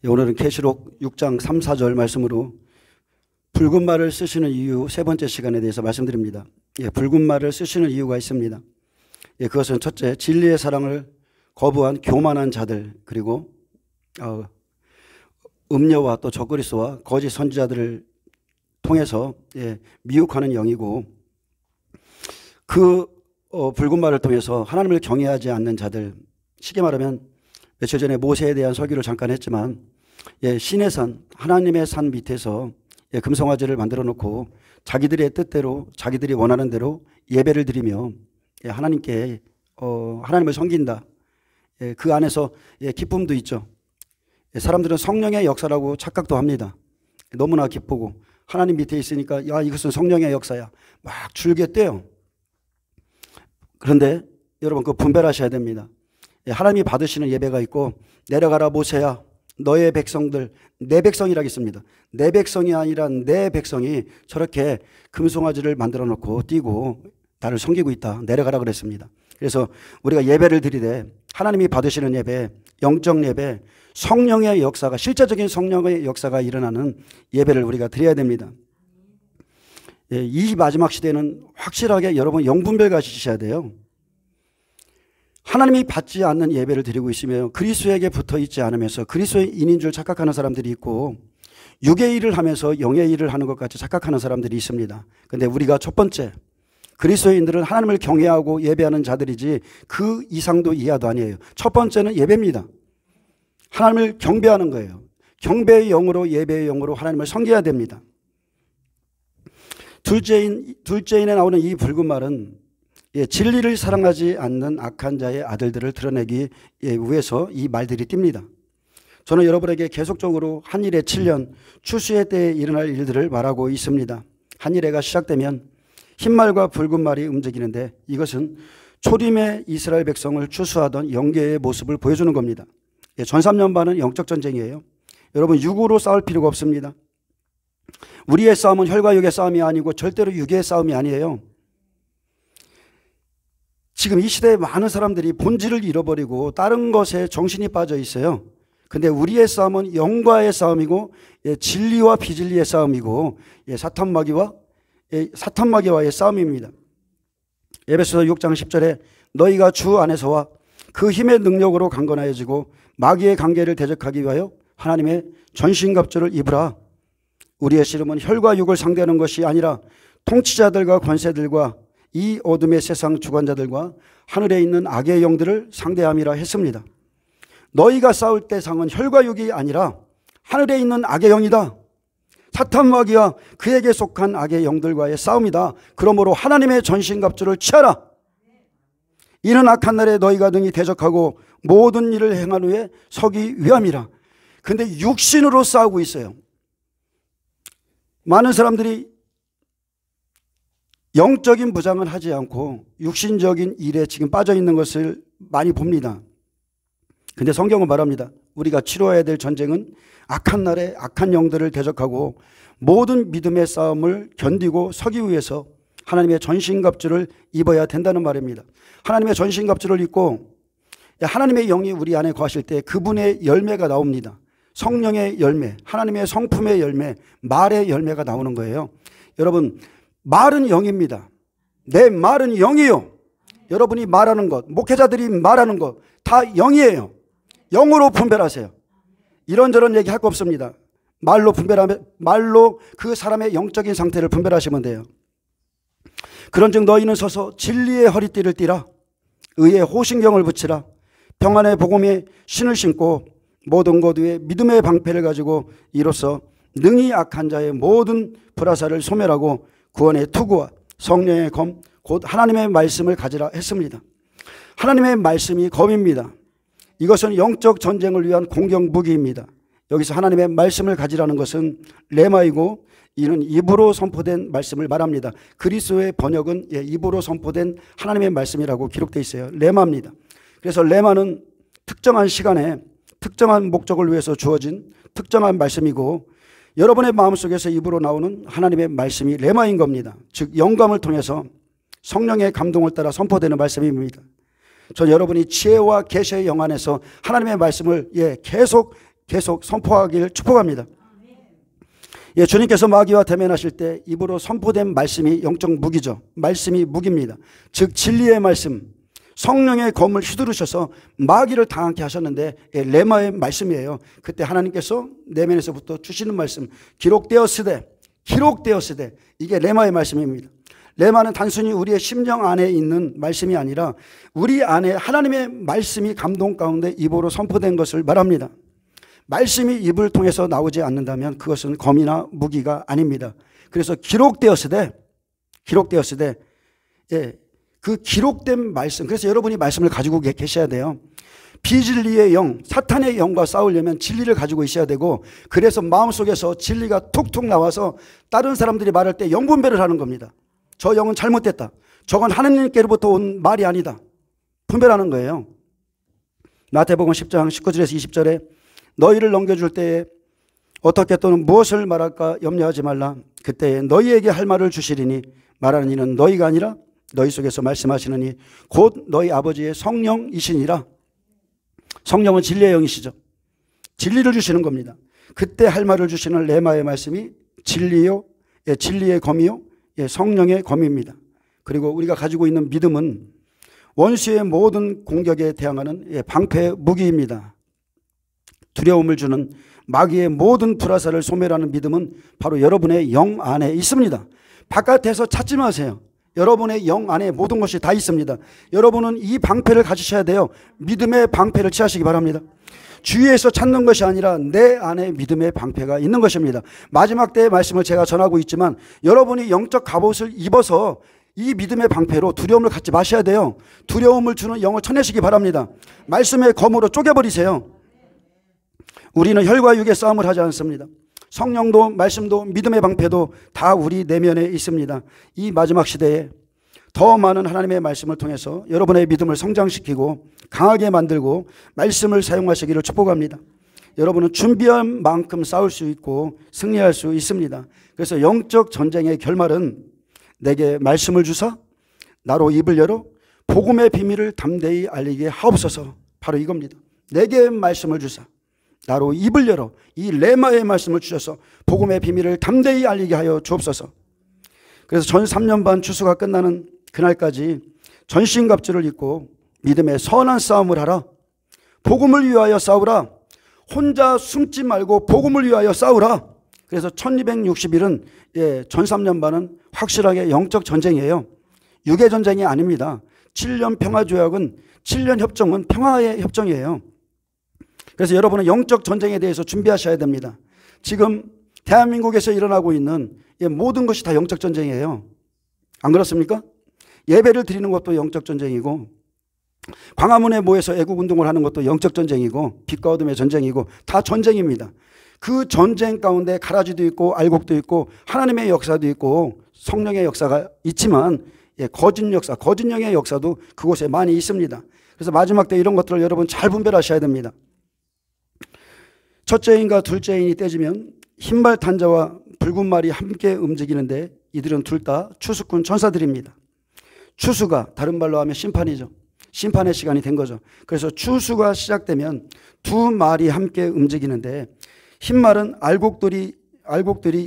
오늘은 계시록 6장 3, 4절 말씀으로 붉은 말을 쓰시는 이유 세 번째 시간에 대해서 말씀드립니다. 붉은 말을 쓰시는 이유가 있습니다. 그것은 첫째, 진리의 사랑을 거부한 교만한 자들, 그리고 음녀와 또 적그리스도와 거짓 선지자들을 통해서 미혹하는 영이고, 그 붉은 말을 통해서 하나님을 경외하지 않는 자들, 쉽게 말하면 며칠 전에 모세에 대한 설교를 잠깐 했지만 신의 산, 하나님의 산 밑에서 금송아지를 만들어 놓고 자기들의 뜻대로 자기들이 원하는 대로 예배를 드리며 하나님께 하나님을 섬긴다. 그 안에서 기쁨도 있죠. 사람들은 성령의 역사라고 착각도 합니다. 너무나 기쁘고 하나님 밑에 있으니까 야, 이것은 성령의 역사야 막 즐겼대요. 그런데 여러분, 그거 분별하셔야 됩니다. 하나님이 받으시는 예배가 있고, 내려가라 모세야 너의 백성들, 내 백성이라겠습니다. 내 백성이 아니라 내 백성이 저렇게 금송아지를 만들어 놓고 뛰고 나를 섬기고 있다, 내려가라 그랬습니다. 그래서 우리가 예배를 드리되 하나님이 받으시는 예배, 영적 예배, 성령의 역사가, 실제적인 성령의 역사가 일어나는 예배를 우리가 드려야 됩니다. 이 마지막 시대는 확실하게 여러분 영분별 가지셔야 돼요. 하나님이 받지 않는 예배를 드리고 있으며 그리스도에게 붙어 있지 않으면서 그리스도의 인인 줄 착각하는 사람들이 있고, 육의 일을 하면서 영의 일을 하는 것 같이 착각하는 사람들이 있습니다. 그런데 우리가 첫 번째, 그리스도인들은 하나님을 경외하고 예배하는 자들이지 그 이상도 이하도 아니에요. 첫 번째는 예배입니다. 하나님을 경배하는 거예요. 경배의 영으로, 예배의 영으로 하나님을 섬겨야 됩니다. 둘째인에 나오는 이 붉은 말은 진리를 사랑하지 않는 악한 자의 아들들을 드러내기 위해서 이 말들이 띕니다. 저는 여러분에게 계속적으로 한일의 7년 추수의 때에 일어날 일들을 말하고 있습니다. 한일해가 시작되면 흰말과 붉은 말이 움직이는데, 이것은 초림의 이스라엘 백성을 추수하던 영계의 모습을 보여주는 겁니다. 전 3년반은 영적 전쟁이에요. 여러분, 육으로 싸울 필요가 없습니다. 우리의 싸움은 혈과 육의 싸움이 아니고 절대로 육의 싸움이 아니에요. 지금 이 시대에 많은 사람들이 본질을 잃어버리고 다른 것에 정신이 빠져 있어요. 근데 우리의 싸움은 영과의 싸움이고, 진리와 비진리의 싸움이고, 사탄마귀와의 싸움입니다. 에베소서 6장 10절에 너희가 주 안에서와 그 힘의 능력으로 강건하여지고 마귀의 관계를 대적하기 위하여 하나님의 전신갑주를 입으라. 우리의 씨름은 혈과 육을 상대하는 것이 아니라 통치자들과 권세들과 이 어둠의 세상 주관자들과 하늘에 있는 악의 영들을 상대함이라 했습니다. 너희가 싸울 대상은 혈과 육이 아니라 하늘에 있는 악의 영이다. 사탄마귀와 그에게 속한 악의 영들과의 싸움이다. 그러므로 하나님의 전신갑주를 취하라. 이는 악한 날에 너희가 능히 대적하고 모든 일을 행한 후에 서기 위함이라. 그런데 육신으로 싸우고 있어요. 많은 사람들이 영적인 무장을 하지 않고 육신적인 일에 지금 빠져 있는 것을 많이 봅니다. 근데 성경은 말합니다. 우리가 치러야 될 전쟁은 악한 날에 악한 영들을 대적하고 모든 믿음의 싸움을 견디고 서기 위해서 하나님의 전신갑주를 입어야 된다는 말입니다. 하나님의 전신갑주를 입고 하나님의 영이 우리 안에 거하실 때 그분의 열매가 나옵니다. 성령의 열매, 하나님의 성품의 열매, 말의 열매가 나오는 거예요. 여러분, 말은 영입니다. 내 말은 영이요. 여러분이 말하는 것, 목회자들이 말하는 것 다 영이에요. 영으로 분별하세요. 이런저런 얘기할 거 없습니다. 말로 분별하면, 말로 그 사람의 영적인 상태를 분별하시면 돼요. 그런즉 너희는 서서 진리의 허리띠를 띠라. 의의 호신경을 붙이라. 평안의 복음의 신을 신고 모든 것 위에 믿음의 방패를 가지고 이로써 능히 악한 자의 모든 불화살을 소멸하고 구원의 투구와 성령의 검 곧 하나님의 말씀을 가지라 했습니다. 하나님의 말씀이 검입니다. 이것은 영적 전쟁을 위한 공격 무기입니다. 여기서 하나님의 말씀을 가지라는 것은 레마이고, 이는 입으로 선포된 말씀을 말합니다. 그리스도의 번역은 입으로 선포된 하나님의 말씀이라고 기록되어 있어요. 레마입니다. 그래서 레마는 특정한 시간에 특정한 목적을 위해서 주어진 특정한 말씀이고, 여러분의 마음속에서 입으로 나오는 하나님의 말씀이 레마인 겁니다. 즉 영감을 통해서 성령의 감동을 따라 선포되는 말씀입니다. 전 여러분이 지혜와 계시의 영 안에서 하나님의 말씀을 계속 계속 선포하기를 축복합니다. 예, 주님께서 마귀와 대면하실 때 입으로 선포된 말씀이 영적 무기죠. 말씀이 무기입니다. 즉 진리의 말씀, 성령의 검을 휘두르셔서 마귀를 당하게 하셨는데, 예, 레마의 말씀이에요. 그때 하나님께서 내면에서부터 주시는 말씀, 기록되었으되 이게 레마의 말씀입니다. 레마는 단순히 우리의 심령 안에 있는 말씀이 아니라 우리 안에 하나님의 말씀이 감동 가운데 입으로 선포된 것을 말합니다. 말씀이 입을 통해서 나오지 않는다면 그것은 검이나 무기가 아닙니다. 그래서 기록되었으되, 예, 그 기록된 말씀, 그래서 여러분이 말씀을 가지고 계셔야 돼요. 비진리의 영, 사탄의 영과 싸우려면 진리를 가지고 있어야 되고, 그래서 마음속에서 진리가 툭툭 나와서 다른 사람들이 말할 때 영분별을 하는 겁니다. 저 영은 잘못됐다, 저건 하나님께로부터 온 말이 아니다, 분별하는 거예요. 마태복음 10장 19절에서 20절에 너희를 넘겨줄 때에 어떻게 또는 무엇을 말할까 염려하지 말라. 그때에 너희에게 할 말을 주시리니 말하는 이는 너희가 아니라 너희 속에서 말씀하시느니 곧 너희 아버지의 성령이시니라. 성령은 진리의 영이시죠. 진리를 주시는 겁니다. 그때 할 말을 주시는 레마의 말씀이 진리요, 예, 진리의 검이요, 예, 성령의 검입니다. 그리고 우리가 가지고 있는 믿음은 원수의 모든 공격에 대항하는, 예, 방패 무기입니다. 두려움을 주는 마귀의 모든 불화살을 소멸하는 믿음은 바로 여러분의 영 안에 있습니다. 바깥에서 찾지 마세요. 여러분의 영 안에 모든 것이 다 있습니다. 여러분은 이 방패를 가지셔야 돼요. 믿음의 방패를 취하시기 바랍니다. 주위에서 찾는 것이 아니라 내 안에 믿음의 방패가 있는 것입니다. 마지막 때의 말씀을 제가 전하고 있지만 여러분이 영적 갑옷을 입어서 이 믿음의 방패로 두려움을 갖지 마셔야 돼요. 두려움을 주는 영을 쳐내시기 바랍니다. 말씀의 검으로 쪼개버리세요. 우리는 혈과 육의 싸움을 하지 않습니다. 성령도 말씀도 믿음의 방패도 다 우리 내면에 있습니다. 이 마지막 시대에 더 많은 하나님의 말씀을 통해서 여러분의 믿음을 성장시키고 강하게 만들고 말씀을 사용하시기를 축복합니다. 여러분은 준비한 만큼 싸울 수 있고 승리할 수 있습니다. 그래서 영적 전쟁의 결말은 내게 말씀을 주사 나로 입을 열어 복음의 비밀을 담대히 알리게 하옵소서. 바로 이겁니다. 내게 말씀을 주사 나로 입을 열어 이 레마의 말씀을 주셔서 복음의 비밀을 담대히 알리게 하여 주옵소서. 그래서 전 3년 반 추수가 끝나는 그날까지 전신갑주를 입고 믿음의 선한 싸움을 하라. 복음을 위하여 싸우라. 혼자 숨지 말고 복음을 위하여 싸우라. 그래서 1260일은, 예, 전 3년 반은 확실하게 영적 전쟁이에요. 육의 전쟁이 아닙니다. 7년 평화조약은 7년 협정은 평화의 협정이에요. 그래서 여러분은 영적 전쟁에 대해서 준비하셔야 됩니다. 지금 대한민국에서 일어나고 있는, 예, 모든 것이 다 영적 전쟁이에요. 안 그렇습니까? 예배를 드리는 것도 영적 전쟁이고, 광화문에 모여서 애국운동을 하는 것도 영적 전쟁이고, 빛과 어둠의 전쟁이고, 다 전쟁입니다. 그 전쟁 가운데 가라지도 있고 알곡도 있고 하나님의 역사도 있고 성령의 역사가 있지만, 예, 거짓 역사, 거짓 영의 역사도 그곳에 많이 있습니다. 그래서 마지막 때 이런 것들을 여러분 잘 분별하셔야 됩니다. 첫째 인과 둘째 인이 떼지면 흰말 탄자와 붉은 말이 함께 움직이는데 이들은 둘 다 추수꾼 천사들입니다. 추수가 다른 말로 하면 심판이죠. 심판의 시간이 된 거죠. 그래서 추수가 시작되면 두 말이 함께 움직이는데 흰말은 알곡들이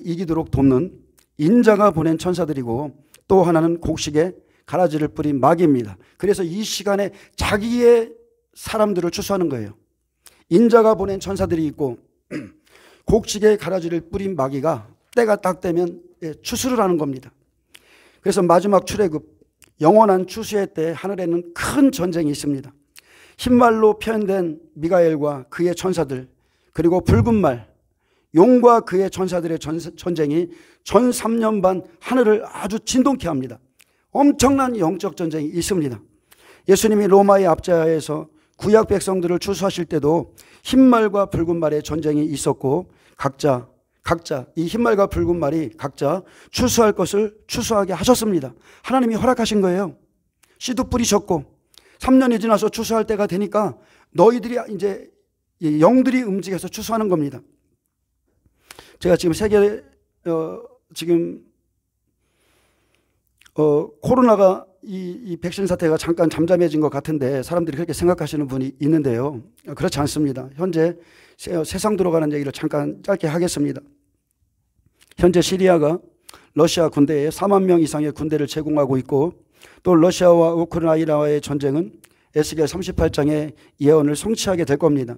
이기도록 돕는 인자가 보낸 천사들이고 또 하나는 곡식에 가라지를 뿌린 마귀입니다. 그래서 이 시간에 자기의 사람들을 추수하는 거예요. 인자가 보낸 천사들이 있고 곡식에 가라지를 뿌린 마귀가 때가 딱 되면, 예, 추수를 하는 겁니다. 그래서 마지막 출애굽, 영원한 추수의 때 하늘에는 큰 전쟁이 있습니다. 흰말로 표현된 미가엘과 그의 천사들, 그리고 붉은 말, 용과 그의 천사들의 전쟁이 전 3년 반 하늘을 아주 진동케 합니다. 엄청난 영적 전쟁이 있습니다. 예수님이 로마의 압제하에서 구약 백성들을 추수하실 때도 흰말과 붉은 말의 전쟁이 있었고 각자 이 흰말과 붉은 말이 각자 추수할 것을 추수하게 하셨습니다. 하나님이 허락하신 거예요. 씨도 뿌리셨고 3년이 지나서 추수할 때가 되니까 너희들이 이제 영들이 움직여서 추수하는 겁니다. 제가 지금 세계 코로나가 이 백신 사태가 잠깐 잠잠해진 것 같은데 사람들이 그렇게 생각하시는 분이 있는데요. 그렇지 않습니다. 현재 세상 들어가는 얘기를 잠깐 짧게 하겠습니다. 현재 시리아가 러시아 군대에 4만 명 이상의 군대를 제공하고 있고, 또 러시아와 우크라이나와의 전쟁은 에스겔 38장의 예언을 성취하게 될 겁니다.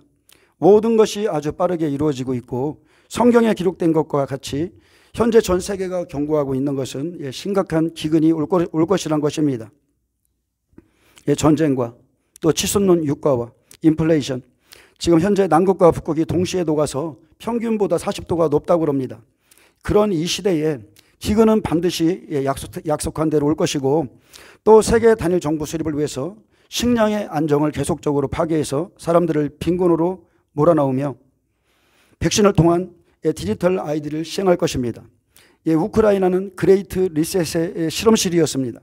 모든 것이 아주 빠르게 이루어지고 있고, 성경에 기록된 것과 같이 현재 전 세계가 경고하고 있는 것은 심각한 기근이 올 것이란 것입니다. 전쟁과 또 치솟는 유가와 인플레이션, 지금 현재 남극과 북극이 동시에 녹아서 평균보다 40도가 높다고 합니다. 그런 이 시대에 기근은 반드시 약속한 대로 올 것이고, 또 세계 단일 정부 수립을 위해서 식량의 안정을 계속적으로 파괴해서 사람들을 빈곤으로 몰아넣으며 백신을 통한 디지털 아이디를 시행할 것입니다. 우크라이나는 그레이트 리셋의 실험실이었습니다.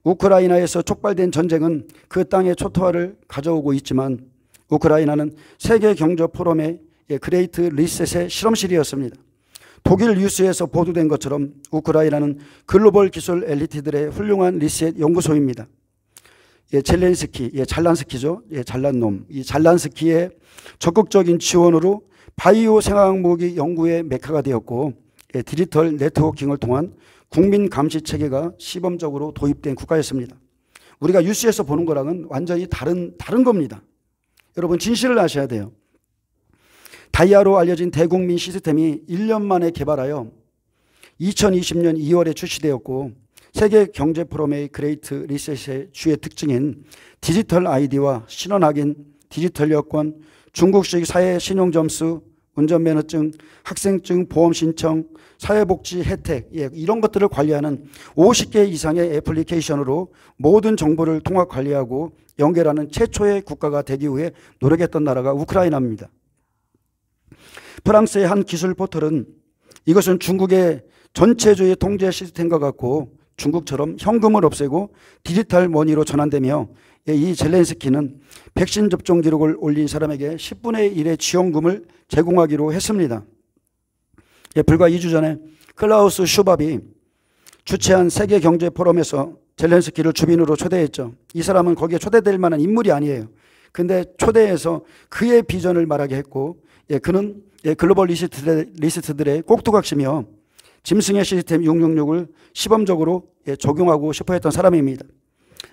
우크라이나에서 촉발된 전쟁은 그 땅의 초토화를 가져오고 있지만, 우크라이나는 세계 경제 포럼의 그레이트 리셋의 실험실이었습니다. 독일 뉴스에서 보도된 것처럼 우크라이나는 글로벌 기술 엘리트들의 훌륭한 리셋 연구소입니다. 젤렌스키, 잘난스키죠. 잘난 놈. 이 잘난스키의 적극적인 지원으로 바이오 생화학무기 연구의 메카가 되었고, 디지털 네트워킹을 통한 국민 감시 체계가 시범적으로 도입된 국가였습니다. 우리가 뉴스에서 보는 거랑은 완전히 다른 겁니다. 여러분, 진실을 아셔야 돼요. 다이아로 알려진 대국민 시스템이 1년 만에 개발하여 2020년 2월에 출시되었고, 세계 경제 포럼의 그레이트 리셋의 주요 특징인 디지털 아이디와 신원 확인, 디지털 여권, 중국식 사회 신용점수, 운전면허증, 학생증, 보험 신청, 사회복지 혜택, 이런 것들을 관리하는 50개 이상의 애플리케이션으로 모든 정보를 통합 관리하고 연결하는 최초의 국가가 되기 위해 노력했던 나라가 우크라이나입니다. 프랑스의 한 기술 포털은 이것은 중국의 전체주의 통제 시스템과 같고 중국처럼 현금을 없애고 디지털 머니로 전환되며, 이 젤렌스키는 백신 접종 기록을 올린 사람에게 10분의 1의 지원금을 제공하기로 했습니다. 불과 2주 전에 클라우스 슈밥이 주최한 세계 경제 포럼에서 젤렌스키를 주빈으로 초대했죠. 이 사람은 거기에 초대될 만한 인물이 아니에요. 근데 초대해서 그의 비전을 말하게 했고, 그는 글로벌 리스트들의 꼭두각시며 짐승의 시스템 666을 시범적으로 적용하고 싶어 했던 사람입니다.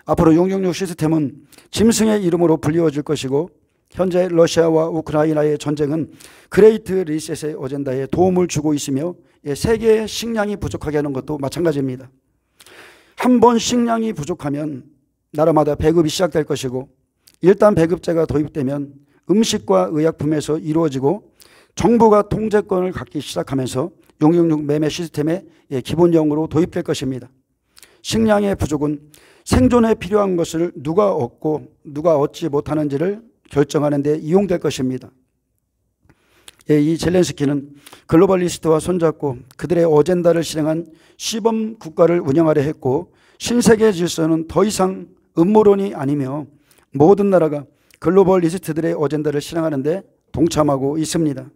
앞으로 666 시스템은 짐승의 이름으로 불리워질 것이고, 현재 러시아와 우크라이나의 전쟁은 그레이트 리셋의 어젠다에 도움을 주고 있으며 세계의 식량이 부족하게 하는 것도 마찬가지입니다. 한 번 식량이 부족하면 나라마다 배급이 시작될 것이고, 일단 배급제가 도입되면 음식과 의약품에서 이루어지고 정부가 통제권을 갖기 시작하면서 666 매매 시스템의 기본형으로 도입될 것입니다. 식량의 부족은 생존에 필요한 것을 누가 얻고 누가 얻지 못하는지를 결정하는 데 이용될 것입니다. 이 젤렌스키는 글로벌리스트와 손잡고 그들의 어젠다를 실행한 시범 국가를 운영하려 했고, 신세계 질서는 더 이상 음모론이 아니며 모든 나라가 글로벌리스트들의 어젠다를 실행하는 데 동참하고 있습니다.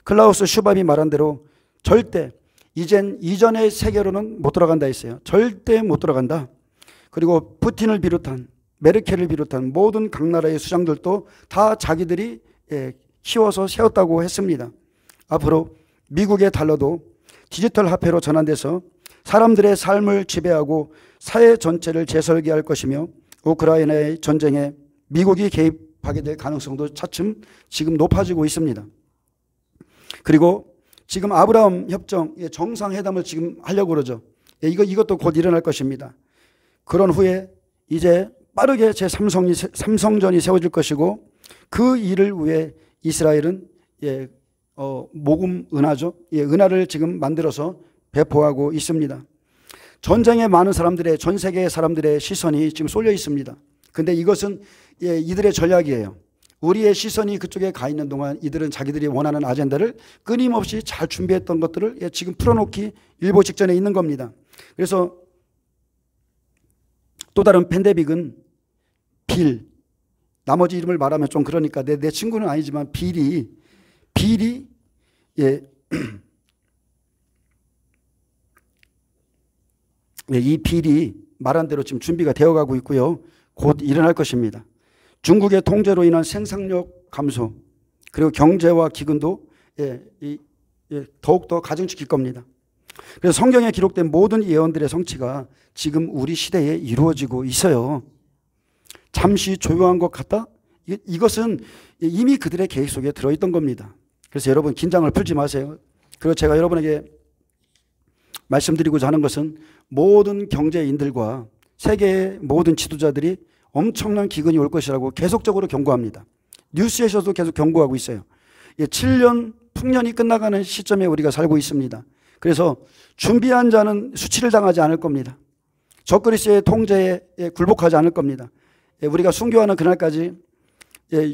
클라우스 슈밥이 말한 대로 절대 이젠 이전의 세계로는 못 돌아간다 했어요. 절대 못 돌아간다. 그리고 푸틴을 비롯한 메르켈을 비롯한 모든 각 나라의 수장들도 다 자기들이 키워서 세웠다고 했습니다. 앞으로 미국의 달러도 디지털 화폐로 전환돼서 사람들의 삶을 지배하고 사회 전체를 재설계할 것이며, 우크라이나의 전쟁에 미국이 개입하게 될 가능성도 차츰 지금 높아지고 있습니다. 그리고 지금 아브라함 협정 정상회담을 지금 하려고 그러죠. 이것도 곧 일어날 것입니다. 그런 후에 이제 빠르게 제3성전이 세워질 것이고, 그 일을 위해 이스라엘은 모금 은하죠. 은하를 지금 만들어서 배포하고 있습니다. 전쟁에 많은 사람들의, 전 세계의 사람들의 시선이 지금 쏠려 있습니다. 근데 이것은 이들의 전략이에요. 우리의 시선이 그쪽에 가 있는 동안 이들은 자기들이 원하는 아젠다를 끊임없이 잘 준비했던 것들을 지금 풀어놓기 일보 직전에 있는 겁니다. 그래서 또 다른 팬데믹은 빌, 나머지 이름을 말하면 좀 그러니까 내 친구는 아니지만 빌이 이 빌이 말한 대로 지금 준비가 되어가고 있고요. 곧 일어날 것입니다. 중국의 통제로 인한 생산력 감소, 그리고 경제와 기근도 더욱더 가중시킬 겁니다. 그래서 성경에 기록된 모든 예언들의 성취가 지금 우리 시대에 이루어지고 있어요. 잠시 조용한 것 같다? 이것은 이미 그들의 계획 속에 들어있던 겁니다. 그래서 여러분 긴장을 풀지 마세요. 그리고 제가 여러분에게 말씀드리고자 하는 것은 모든 경제인들과 세계의 모든 지도자들이 엄청난 기근이 올 것이라고 계속적으로 경고합니다. 뉴스에서도 계속 경고하고 있어요. 7년 풍년이 끝나가는 시점에 우리가 살고 있습니다. 그래서 준비한 자는 수치를 당하지 않을 겁니다. 적그리스도의 통제에 굴복하지 않을 겁니다. 우리가 순교하는 그날까지,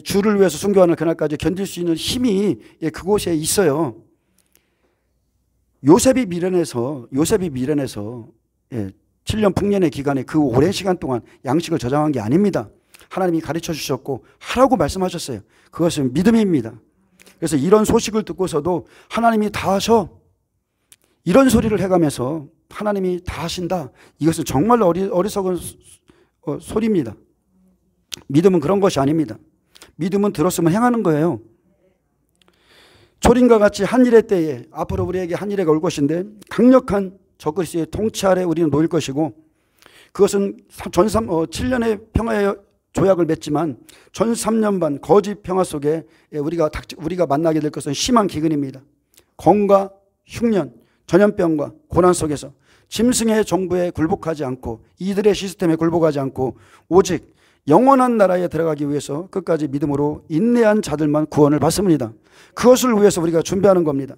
주를 위해서 순교하는 그날까지 견딜 수 있는 힘이 그곳에 있어요. 요셉이 미련해서 7년 풍년의 기간에 그 오랜 시간 동안 양식을 저장한 게 아닙니다. 하나님이 가르쳐 주셨고 하라고 말씀하셨어요. 그것은 믿음입니다. 그래서 이런 소식을 듣고서도 하나님이 다 하셔, 이런 소리를 해가면서 하나님이 다 하신다, 이것은 정말 어리석은 소리입니다. 믿음은 그런 것이 아닙니다. 믿음은 들었으면 행하는 거예요. 초림과 같이 한일의 때에 앞으로 우리에게 한일회가 올 것인데 강력한 적그리스도의 통치 아래 우리는 놓일 것이고, 그것은 7년의 평화의 조약을 맺지만 전 3년 반 거짓 평화 속에 우리가 만나게 될 것은 심한 기근입니다. 검과 흉년, 전염병과 고난 속에서 짐승의 정부에 굴복하지 않고 이들의 시스템에 굴복하지 않고 오직 영원한 나라에 들어가기 위해서 끝까지 믿음으로 인내한 자들만 구원을 받습니다. 그것을 위해서 우리가 준비하는 겁니다.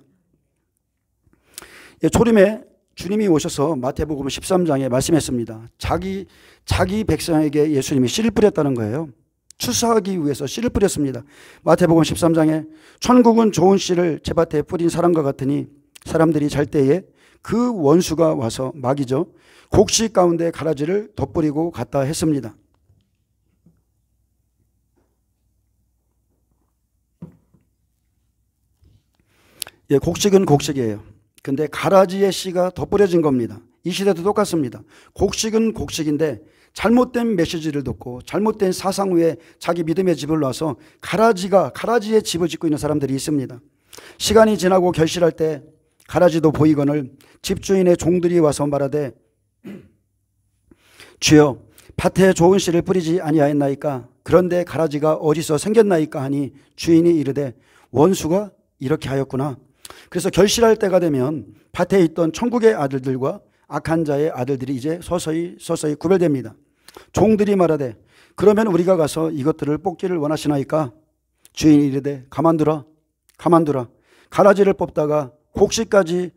초림에 주님이 오셔서 마태복음 13장에 말씀했습니다. 자기 백성에게 예수님이 씨를 뿌렸다는 거예요. 추수하기 위해서 씨를 뿌렸습니다. 마태복음 13장에 천국은 좋은 씨를 제밭에 뿌린 사람과 같으니 사람들이 잘 때에 그 원수가 와서 마귀죠, 곡식 가운데 가라지를 덧뿌리고 갔다 했습니다. 곡식은 곡식이에요. 근데 가라지의 씨가 덧뿌려진 겁니다. 이 시대도 똑같습니다. 곡식은 곡식인데 잘못된 메시지를 듣고 잘못된 사상 위에 자기 믿음의 집을 놔서 가라지의 집을 짓고 있는 사람들이 있습니다. 시간이 지나고 결실할 때 가라지도 보이거늘 집주인의 종들이 와서 말하되 주여 밭에 좋은 씨를 뿌리지 아니하였나이까? 그런데 가라지가 어디서 생겼나이까? 하니 주인이 이르되 원수가 이렇게 하였구나. 그래서 결실할 때가 되면 밭에 있던 천국의 아들들과 악한 자의 아들들이 이제 서서히 구별됩니다. 종들이 말하되 그러면 우리가 가서 이것들을 뽑기를 원하시나이까? 주인이 이르되 가만두라. 가라지를 뽑다가 곡식까지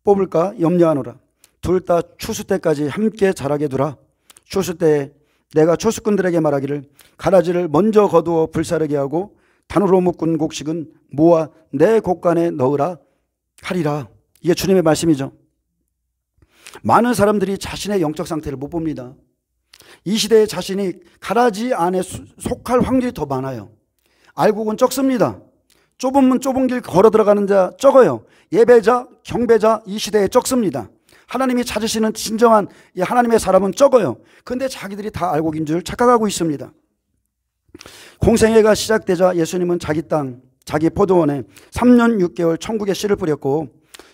뽑을까 염려하노라. 둘 다 추수 때까지 함께 자라게 두라. 추수 때에 내가 추수꾼들에게 말하기를 가라지를 먼저 거두어 불사르게 하고 단으로 묶은 곡식은 모아 내 곡간에 넣으라 하리라. 이게 주님의 말씀이죠. 많은 사람들이 자신의 영적 상태를 못 봅니다. 이 시대에 자신이 가라지 안에 속할 확률이 더 많아요. 알고 보면 적습니다. 좁은 길 걸어 들어가는 자 적어요. 예배자, 경배자 이 시대에 적습니다. 하나님이 찾으시는 진정한 하나님의 사람은 적어요. 그런데 자기들이 다 알고 긴 줄 착각하고 있습니다. 공생애가 시작되자 예수님은 자기 땅, 자기 포도원에 3년 6개월 천국의 씨를 뿌렸고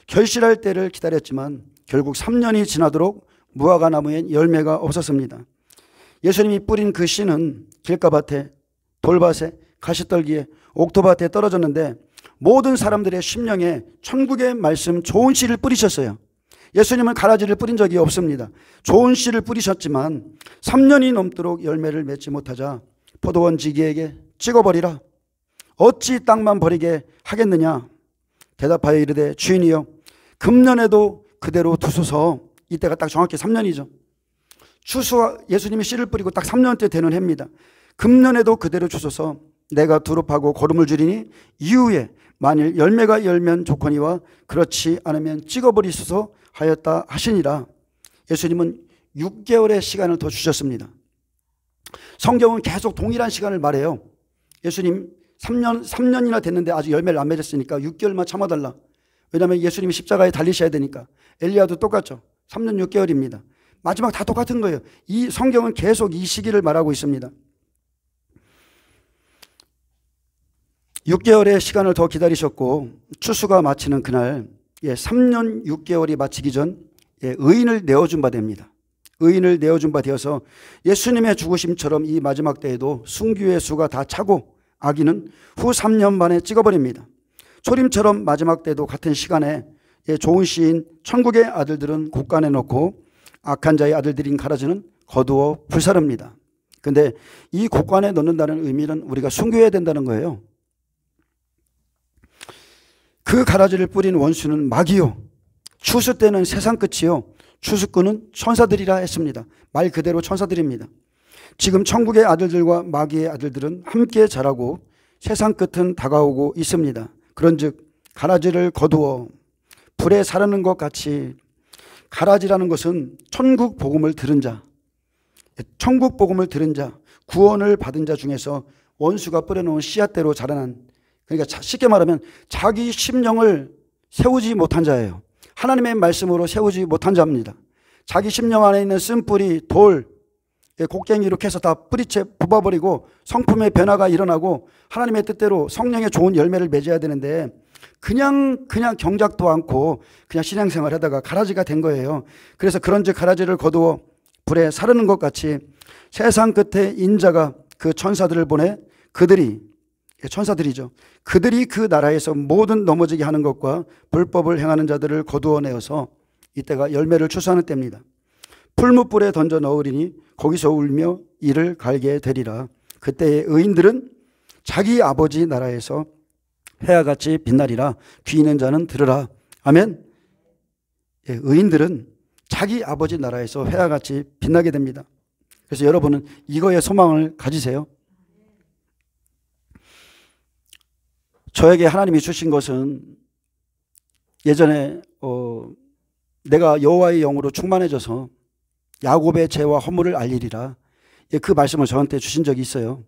결실할 때를 기다렸지만 결국 3년이 지나도록 무화과 나무엔 열매가 없었습니다. 예수님이 뿌린 그 씨는 길가밭에, 돌밭에, 가시떨기에, 옥토밭에 떨어졌는데 모든 사람들의 심령에 천국의 말씀 좋은 씨를 뿌리셨어요. 예수님은 가라지를 뿌린 적이 없습니다. 좋은 씨를 뿌리셨지만 3년이 넘도록 열매를 맺지 못하자 포도원 지기에게 찍어버리라. 어찌 땅만 버리게 하겠느냐? 대답하여 이르되 주인이여 금년에도 그대로 두소서. 이때가 딱 정확히 3년이죠. 예수님이 씨를 뿌리고 딱 3년 때 되는 해입니다. 금년에도 그대로 주소서. 내가 두릅하고 거름을 줄이니 이후에 만일 열매가 열면 좋거니와 그렇지 않으면 찍어버리소서 하였다 하시니라. 예수님은 6개월의 시간을 더 주셨습니다. 성경은 계속 동일한 시간을 말해요. 예수님 3년이나 됐는데 아직 열매를 안 맺었으니까 6개월만 참아달라. 왜냐하면 예수님이 십자가에 달리셔야 되니까. 엘리야도 똑같죠. 3년 6개월입니다. 마지막 다 똑같은 거예요. 이 성경은 계속 이 시기를 말하고 있습니다. 6개월의 시간을 더 기다리셨고 추수가 마치는 그날 3년 6개월이 마치기 전 의인을 내어준 바 됩니다. 의인을 내어준 바 되어서 예수님의 죽으심처럼 이 마지막 때에도 순교의 수가 다 차고 아기는 후 3년 만에 찍어버립니다. 초림처럼 마지막 때도 같은 시간에 좋은 시인 천국의 아들들은 곳간에 넣고 악한 자의 아들들인 가라지는 거두어 불사릅니다. 근데 이 곳간에 넣는다는 의미는 우리가 순교해야 된다는 거예요. 그 가라지를 뿌린 원수는 마귀요, 추수 때는 세상 끝이요, 추수꾼은 천사들이라 했습니다. 말 그대로 천사들입니다. 지금 천국의 아들들과 마귀의 아들들은 함께 자라고 세상 끝은 다가오고 있습니다. 그런즉 가라지를 거두어 불에 사르는 것 같이, 가라지라는 것은 천국 복음을 들은 자, 천국 복음을 들은 자, 구원을 받은 자 중에서 원수가 뿌려놓은 씨앗대로 자라난, 그러니까 쉽게 말하면 자기 심령을 세우지 못한 자예요. 하나님의 말씀으로 세우지 못한 자입니다. 자기 심령 안에 있는 쓴뿌리, 돌, 곡괭이로 캐서 다 뿌리채 뽑아버리고 성품의 변화가 일어나고 하나님의 뜻대로 성령의 좋은 열매를 맺어야 되는데 그냥 경작도 않고 그냥 신앙생활 하다가 가라지가 된 거예요. 그래서 그런즉 가라지를 거두어 불에 사르는 것 같이 세상 끝에 인자가 그 천사들을 보내 그들이, 천사들이죠, 그들이 그 나라에서 모든 넘어지게 하는 것과 불법을 행하는 자들을 거두어내어서 이때가 열매를 추수하는 때입니다. 풀무불에 던져 넣으리니 거기서 울며 이를 갈게 되리라. 그때의 의인들은 자기 아버지 나라에서 해와같이 빛나리라. 귀 있는 자는 들으라. 아멘. 의인들은 자기 아버지 나라에서 해와같이 빛나게 됩니다. 그래서 여러분은 이거에 소망을 가지세요. 저에게 하나님이 주신 것은 예전에 내가 여호와의 영으로 충만해져서 야곱의 죄와 허물을 알리리라, 그 말씀을 저한테 주신 적이 있어요.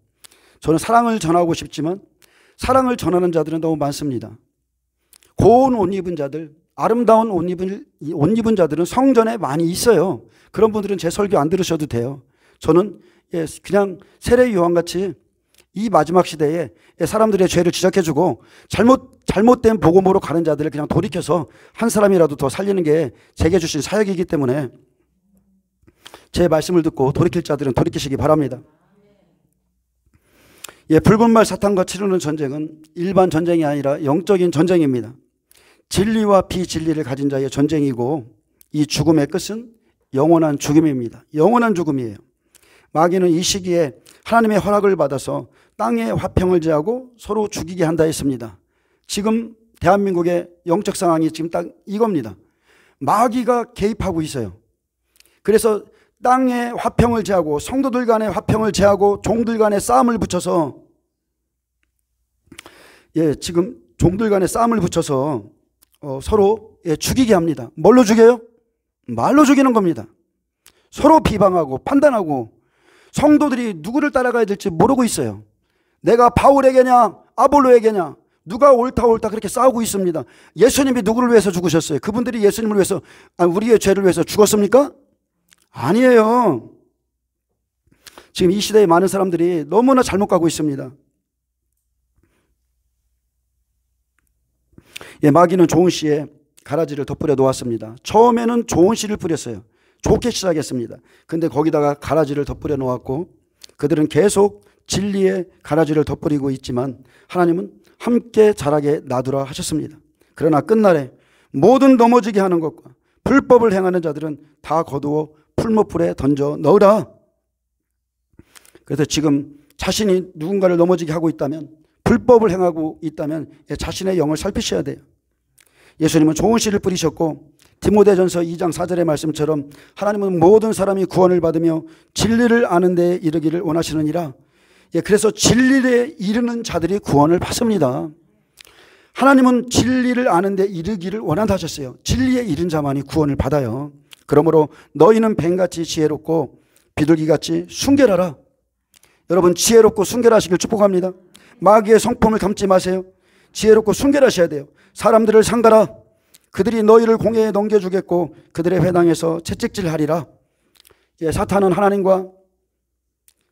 저는 사랑을 전하고 싶지만 사랑을 전하는 자들은 너무 많습니다. 고운 옷 입은 자들, 아름다운 옷 입은 자들은 성전에 많이 있어요. 그런 분들은 제 설교 안 들으셔도 돼요. 저는 그냥 세례 요한같이 이 마지막 시대에 사람들의 죄를 지적해주고 잘못된 복음으로 가는 자들을 그냥 돌이켜서 한 사람이라도 더 살리는 게 제게 주신 사역이기 때문에 제 말씀을 듣고 돌이킬 자들은 돌이키시기 바랍니다. 붉은 말 사탄과 치르는 전쟁은 일반 전쟁이 아니라 영적인 전쟁입니다. 진리와 비진리를 가진 자의 전쟁이고 이 죽음의 끝은 영원한 죽음입니다. 영원한 죽음이에요. 마귀는 이 시기에 하나님의 허락을 받아서 땅에 화평을 제하고 서로 죽이게 한다 했습니다. 지금 대한민국의 영적 상황이 지금 딱 이겁니다. 마귀가 개입하고 있어요. 그래서 땅에 화평을 제하고 성도들 간의 화평을 제하고 종들 간의 싸움을 붙여서 지금 종들 간의 싸움을 붙여서 서로 죽이게 합니다. 뭘로 죽여요? 말로 죽이는 겁니다. 서로 비방하고 판단하고 성도들이 누구를 따라가야 될지 모르고 있어요. 내가 바울에게냐 아볼로에게냐, 누가 옳다 그렇게 싸우고 있습니다. 예수님이 누구를 위해서 죽으셨어요? 그분들이 예수님을 위해서, 우리의 죄를 위해서 죽었습니까? 아니에요. 지금 이 시대에 많은 사람들이 너무나 잘못 가고 있습니다. 마귀는 좋은 씨에 가라지를 덧뿌려 놓았습니다. 처음에는 좋은 씨를 뿌렸어요. 좋게 시작했습니다. 근데 거기다가 가라지를 덧뿌려 놓았고 그들은 계속 진리의 가라지를 덧뿌리고 있지만 하나님은 함께 자라게 놔두라 하셨습니다. 그러나 끝날에 모든 넘어지게 하는 것과 불법을 행하는 자들은 다 거두어 풀무불에 던져 넣으라. 그래서 지금 자신이 누군가를 넘어지게 하고 있다면, 불법을 행하고 있다면 자신의 영을 살피셔야 돼요. 예수님은 좋은 씨를 뿌리셨고 디모데전서 2장 4절의 말씀처럼 하나님은 모든 사람이 구원을 받으며 진리를 아는 데에 이르기를 원하시느니라. 그래서 진리에 이르는 자들이 구원을 받습니다. 하나님은 진리를 아는 데 이르기를 원한다 하셨어요. 진리에 이른 자만이 구원을 받아요. 그러므로 너희는 뱀같이 지혜롭고 비둘기같이 순결하라. 여러분 지혜롭고 순결하시길 축복합니다. 마귀의 성품을 담지 마세요. 지혜롭고 순결하셔야 돼요. 사람들을 상가라. 그들이 너희를 공회에 넘겨주겠고 그들의 회당에서 채찍질하리라. 사탄은 하나님과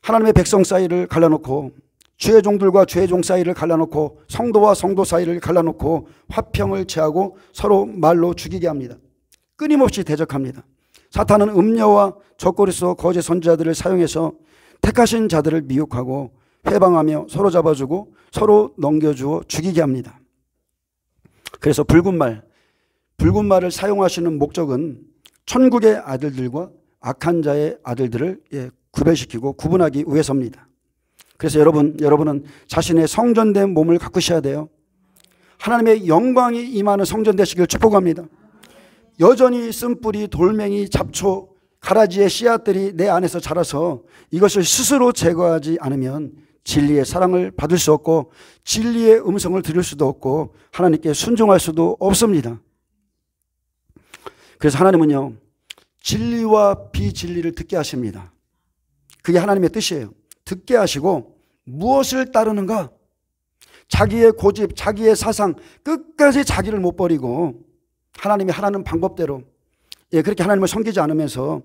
하나님의 백성 사이를 갈라놓고 주의 종들과 주의 종 사이를 갈라놓고 성도와 성도 사이를 갈라놓고 화평을 제하고 서로 말로 죽이게 합니다. 끊임없이 대적합니다. 사탄은 음녀와 적그리스도 거짓 선지자들을 사용해서 택하신 자들을 미혹하고 회방하며 서로 잡아주고 서로 넘겨주어 죽이게 합니다. 그래서 붉은 말을 사용하시는 목적은 천국의 아들들과 악한 자의 아들들을 구별시키고 구분하기 위해서입니다. 그래서 여러분은 자신의 성전된 몸을 가꾸셔야 돼요. 하나님의 영광이 임하는 성전 되시길 축복합니다. 여전히 쓴뿌리, 돌멩이, 잡초, 가라지의 씨앗들이 내 안에서 자라서 이것을 스스로 제거하지 않으면 진리의 사랑을 받을 수 없고 진리의 음성을 들을 수도 없고 하나님께 순종할 수도 없습니다. 그래서 하나님은요, 진리와 비진리를 듣게 하십니다. 그게 하나님의 뜻이에요. 듣게 하시고 무엇을 따르는가? 자기의 고집, 자기의 사상, 끝까지 자기를 못 버리고 하나님이 하라는 방법대로 그렇게 하나님을 섬기지 않으면서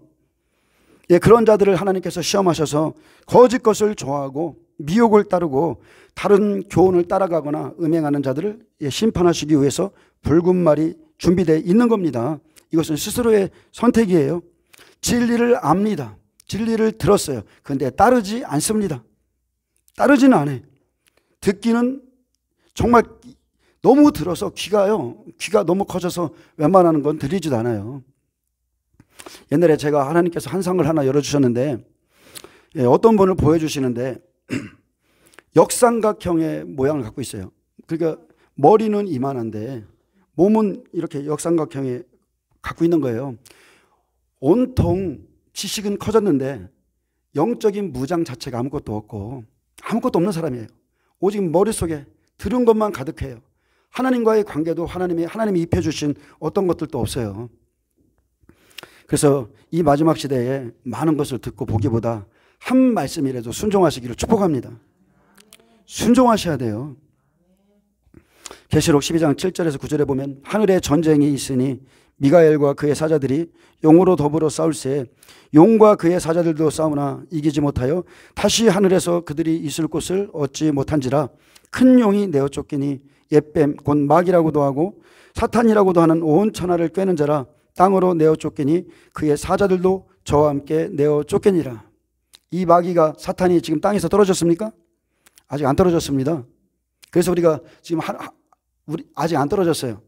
그런 자들을 하나님께서 시험하셔서 거짓 것을 좋아하고 미혹을 따르고 다른 교훈을 따라가거나 음행하는 자들을 심판하시기 위해서 붉은 말이 준비되어 있는 겁니다. 이것은 스스로의 선택이에요. 진리를 압니다. 진리를 들었어요. 그런데 따르지 않습니다. 따르지는 않아요. 듣기는 정말 너무 들어서 귀가 너무 커져서 웬만하는 건 들리지도 않아요. 옛날에 제가 하나님께서 한상을 하나 열어주셨는데 어떤 분을 보여주시는데 역삼각형의 모양을 갖고 있어요. 그러니까 머리는 이만한데 몸은 이렇게 역삼각형에 갖고 있는 거예요. 온통 지식은 커졌는데 영적인 무장 자체가 아무것도 없고 아무것도 없는 사람이에요. 오직 머릿속에 들은 것만 가득해요. 하나님과의 관계도 하나님이 입혀주신 어떤 것들도 없어요. 그래서 이 마지막 시대에 많은 것을 듣고 보기보다 한 말씀이라도 순종하시기를 축복합니다. 순종하셔야 돼요. 계시록 12장 7절에서 9절에 보면 하늘에 전쟁이 있으니 미가엘과 그의 사자들이 용으로 더불어 싸울새 용과 그의 사자들도 싸우나 이기지 못하여 다시 하늘에서 그들이 있을 곳을 얻지 못한지라 큰 용이 내어 쫓기니 옛뱀 곧 마귀라고도 하고 사탄이라고도 하는 온 천하를 꿰는 자라 땅으로 내어 쫓기니 그의 사자들도 저와 함께 내어 쫓기니라. 이 마귀가 사탄이 지금 땅에서 떨어졌습니까? 아직 안 떨어졌습니다. 그래서 우리가 지금 아직 안 떨어졌어요.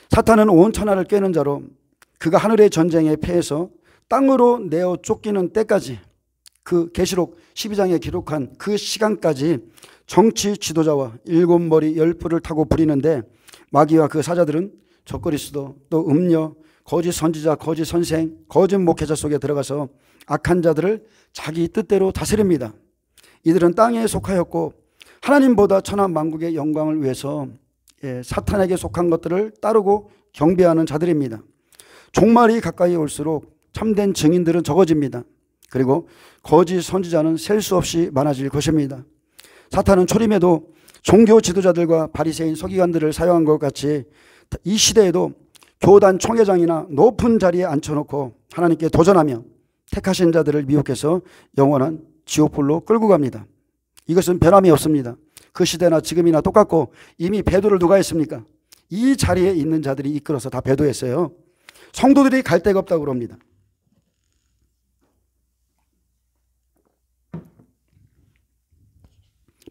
사탄은 온 천하를 꿰는 자로 그가 하늘의 전쟁에 패해서 땅으로 내어 쫓기는 때까지 그 계시록 12장에 기록한 그 시간까지 정치 지도자와 일곱 머리 열풀을 타고 부리는데 마귀와 그 사자들은 적그리스도 또 음녀 거짓 선지자 거짓 선생 거짓 목회자 속에 들어가서 악한 자들을 자기 뜻대로 다스립니다. 이들은 땅에 속하였고 하나님보다 천하 만국의 영광을 위해서 사탄에게 속한 것들을 따르고 경배하는 자들입니다. 종말이 가까이 올수록 참된 증인들은 적어집니다. 그리고 거짓 선지자는 셀 수 없이 많아질 것입니다. 사탄은 초림에도 종교 지도자들과 바리새인 서기관들을 사용한 것 같이 이 시대에도 교단 총회장이나 높은 자리에 앉혀놓고 하나님께 도전하며 택하신 자들을 미혹해서 영원한 지옥불로 끌고 갑니다. 이것은 변함이 없습니다. 그 시대나 지금이나 똑같고 이미 배도를 누가 했습니까? 이 자리에 있는 자들이 이끌어서 다 배도했어요. 성도들이 갈 데가 없다고 그럽니다.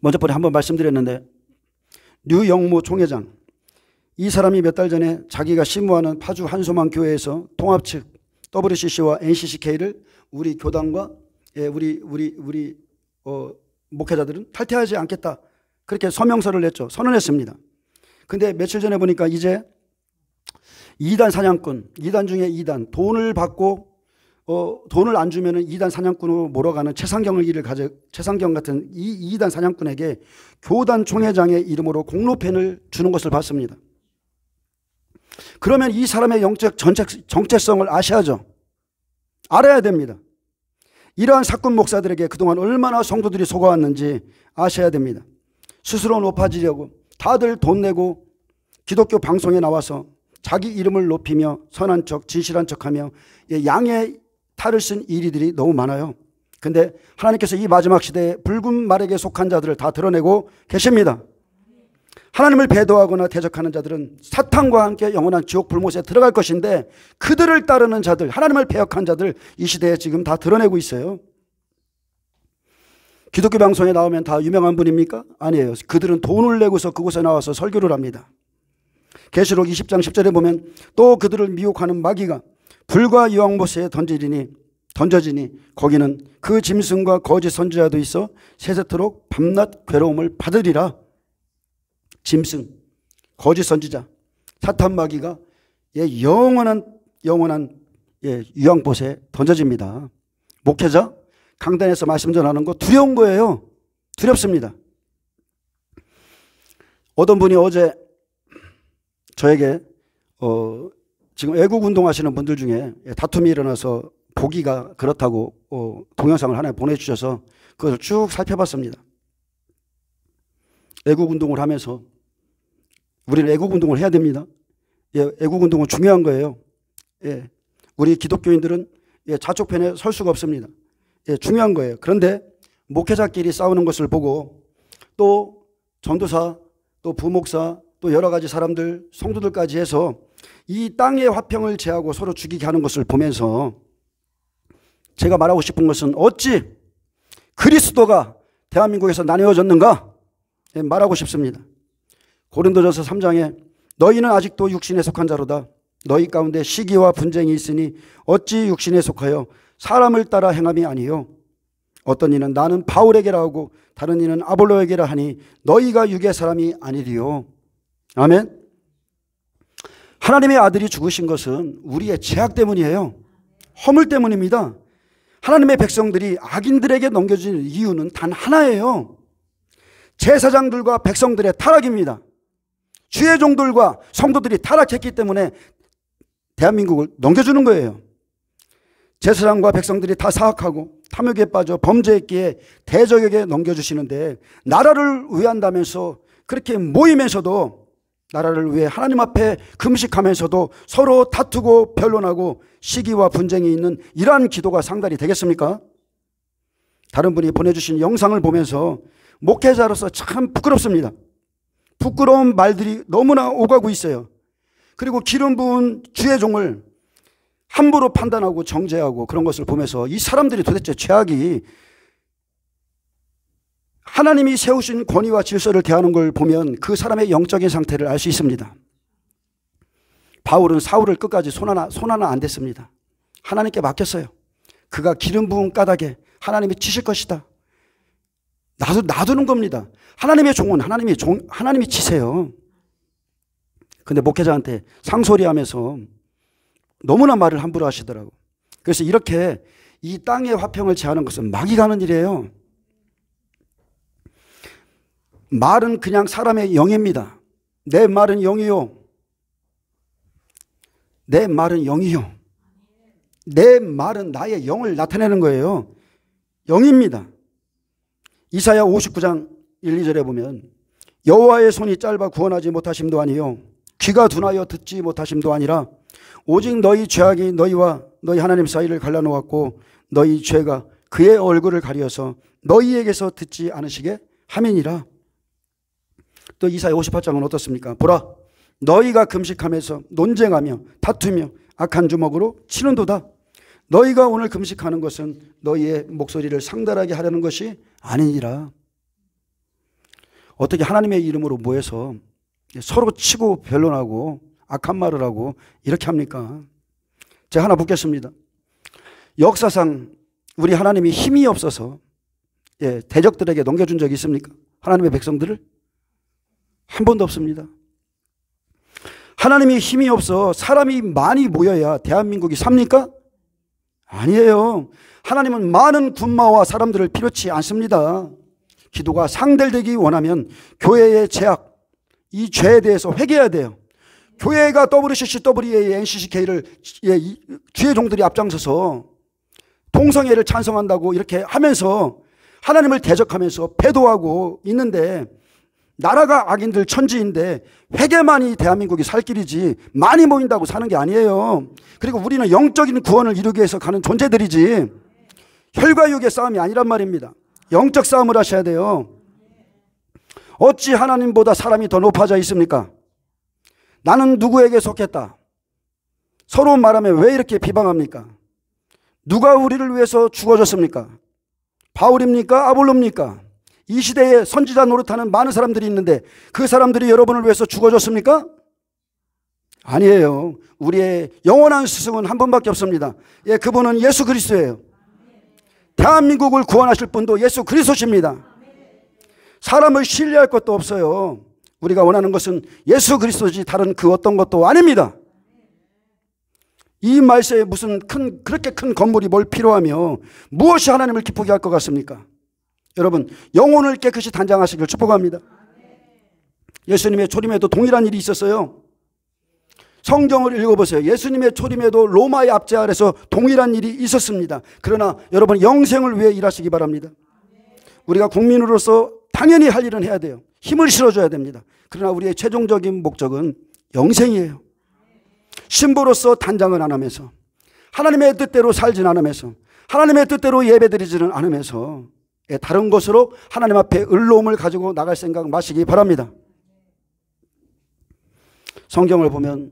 먼저 번에 한번 말씀드렸는데 류영모 총회장 이 사람이 몇 달 전에 자기가 심무하는 파주 한소망 교회에서 통합 측 WCC와 NCCK를 우리 교단과 우리 목회자들은 탈퇴하지 않겠다 그렇게 서명서를 냈죠. 선언했습니다. 근데 며칠 전에 보니까 이제 2단 사냥꾼 2단 중에 2단 돈을 받고 돈을 안 주면은 2단 사냥꾼으로 몰아가는 최상경 같은 이 2단 사냥꾼에게 교단 총회장의 이름으로 공로펜을 주는 것을 봤습니다. 그러면 이 사람의 영적 정체성을 아셔야죠. 알아야 됩니다. 이러한 사꾼 목사들에게 그동안 얼마나 성도들이 속아왔는지 아셔야 됩니다. 스스로 높아지려고 다들 돈 내고 기독교 방송에 나와서 자기 이름을 높이며 선한 척 진실한 척하며 양의 탈을 쓴 이리들이 너무 많아요. 근데 하나님께서 이 마지막 시대에 붉은 말에게 속한 자들을 다 드러내고 계십니다. 하나님을 배도하거나 대적하는 자들은 사탄과 함께 영원한 지옥 불못에 들어갈 것인데 그들을 따르는 자들, 하나님을 배역한 자들 이 시대에 지금 다 드러내고 있어요. 기독교 방송에 나오면 다 유명한 분입니까? 아니에요. 그들은 돈을 내고서 그곳에 나와서 설교를 합니다. 계시록 20장 10절에 보면 또 그들을 미혹하는 마귀가 불과 유황못에 던져지니 거기는 그 짐승과 거짓 선지자도 있어 세세토록 밤낮 괴로움을 받으리라. 짐승, 거짓 선지자, 사탄 마귀가 영원한 유황못에 던져집니다. 목회자 강단에서 말씀 전하는 거 두려운 거예요. 두렵습니다. 어떤 분이 어제 저에게 지금 애국 운동하시는 분들 중에 다툼이 일어나서 보기가 그렇다고 동영상을 하나 보내주셔서 그것을 쭉 살펴봤습니다. 애국 운동을 하면서 우리는 애국 운동을 해야 됩니다. 애국 운동은 중요한 거예요. 우리 기독교인들은 좌측편에 설 수가 없습니다. 중요한 거예요. 그런데 목회자끼리 싸우는 것을 보고 또 전도사, 또 부목사, 또 여러 가지 사람들, 성도들까지 해서 이 땅의 화평을 제하고 서로 죽이게 하는 것을 보면서 제가 말하고 싶은 것은 어찌 그리스도가 대한민국에서 나뉘어졌는가 말하고 싶습니다. 고린도전서 3장에 너희는 아직도 육신에 속한 자로다. 너희 가운데 시기와 분쟁이 있으니 어찌 육신에 속하여 사람을 따라 행함이 아니요. 어떤 이는 나는 바울에게라 하고 다른 이는 아볼로에게라 하니 너희가 육의 사람이 아니리요. 아멘. 하나님의 아들이 죽으신 것은 우리의 죄악 때문이에요. 허물 때문입니다. 하나님의 백성들이 악인들에게 넘겨진 이유는 단 하나예요. 제사장들과 백성들의 타락입니다. 주의 종들과 성도들이 타락했기 때문에 대한민국을 넘겨주는 거예요. 제사장과 백성들이 다 사악하고 탐욕에 빠져 범죄했기에 대적에게 넘겨주시는데 나라를 위한다면서 그렇게 모이면서도 나라를 위해 하나님 앞에 금식하면서도 서로 다투고 변론하고 시기와 분쟁이 있는 이러한 기도가 상달이 되겠습니까? 다른 분이 보내주신 영상을 보면서 목회자로서 참 부끄럽습니다. 부끄러운 말들이 너무나 오가고 있어요. 그리고 기름 부은 주의 종을 함부로 판단하고 정죄하고 그런 것을 보면서 이 사람들이 도대체 죄악이 하나님이 세우신 권위와 질서를 대하는 걸 보면 그 사람의 영적인 상태를 알 수 있습니다. 바울은 사울을 끝까지 손 하나 안 댔습니다. 하나님께 맡겼어요. 그가 기름 부은 까닭에 하나님이 치실 것이다. 놔두는 겁니다. 하나님의 종은 하나님이 치세요. 근데 목회자한테 상소리하면서 너무나 말을 함부로 하시더라고. 그래서 이렇게 이 땅의 화평을 제하는 것은 마귀가 하는 일이에요. 말은 그냥 사람의 영입니다. 내 말은 영이요. 내 말은 영이요. 내 말은 나의 영을 나타내는 거예요. 영입니다. 이사야 59장 1, 2절에 보면 여호와의 손이 짧아 구원하지 못하심도 아니요 귀가 둔하여 듣지 못하심도 아니라 오직 너희 죄악이 너희와 너희 하나님 사이를 갈라놓았고 너희 죄가 그의 얼굴을 가리어서 너희에게서 듣지 않으시게 함이니라. 또 이사야 58장은 어떻습니까? 보라 너희가 금식하면서 논쟁하며 다투며 악한 주먹으로 치는도다. 너희가 오늘 금식하는 것은 너희의 목소리를 상달하게 하려는 것이 아니니라. 어떻게 하나님의 이름으로 모여서 서로 치고 변론하고 악한 말을 하고 이렇게 합니까? 제가 하나 묻겠습니다. 역사상 우리 하나님이 힘이 없어서 대적들에게 넘겨준 적이 있습니까? 하나님의 백성들을? 한 번도 없습니다. 하나님이 힘이 없어 사람이 많이 모여야 대한민국이 삽니까? 아니에요. 하나님은 많은 군마와 사람들을 필요치 않습니다. 기도가 상달되기 원하면 교회의 죄악, 이 죄에 대해서 회개해야 돼요. 교회가 WCC, WA, NCCK를 주의 종들이 앞장서서 동성애를 찬성한다고 이렇게 하면서 하나님을 대적하면서 배도하고 있는데 나라가 악인들 천지인데 회개만이 대한민국이 살 길이지 많이 모인다고 사는 게 아니에요. 그리고 우리는 영적인 구원을 이루기 위해서 가는 존재들이지 혈과 육의 싸움이 아니란 말입니다. 영적 싸움을 하셔야 돼요. 어찌 하나님보다 사람이 더 높아져 있습니까? 나는 누구에게 속했다. 서로 말하면 왜 이렇게 비방합니까? 누가 우리를 위해서 죽어줬습니까? 바울입니까? 아볼로입니까? 이 시대에 선지자 노릇하는 많은 사람들이 있는데 그 사람들이 여러분을 위해서 죽어줬습니까? 아니에요. 우리의 영원한 스승은 한 분밖에 없습니다. 예, 그분은 예수 그리스도예요. 대한민국을 구원하실 분도 예수 그리스도십니다. 사람을 신뢰할 것도 없어요. 우리가 원하는 것은 예수 그리스도지 다른 그 어떤 것도 아닙니다. 이 말세에 무슨 그렇게 큰 건물이 뭘 필요하며 무엇이 하나님을 기쁘게 할 것 같습니까? 여러분, 영혼을 깨끗이 단장하시길 축복합니다. 예수님의 초림에도 동일한 일이 있었어요. 성경을 읽어보세요. 예수님의 초림에도 로마의 압제 아래서 동일한 일이 있었습니다. 그러나 여러분, 영생을 위해 일하시기 바랍니다. 우리가 국민으로서 당연히 할 일은 해야 돼요. 힘을 실어줘야 됩니다. 그러나 우리의 최종적인 목적은 영생이에요. 신부로서 단장을 안 하면서, 하나님의 뜻대로 살진 않으면서, 하나님의 뜻대로 예배드리지는 않으면서 다른 것으로 하나님 앞에 의로움을 가지고 나갈 생각 마시기 바랍니다. 성경을 보면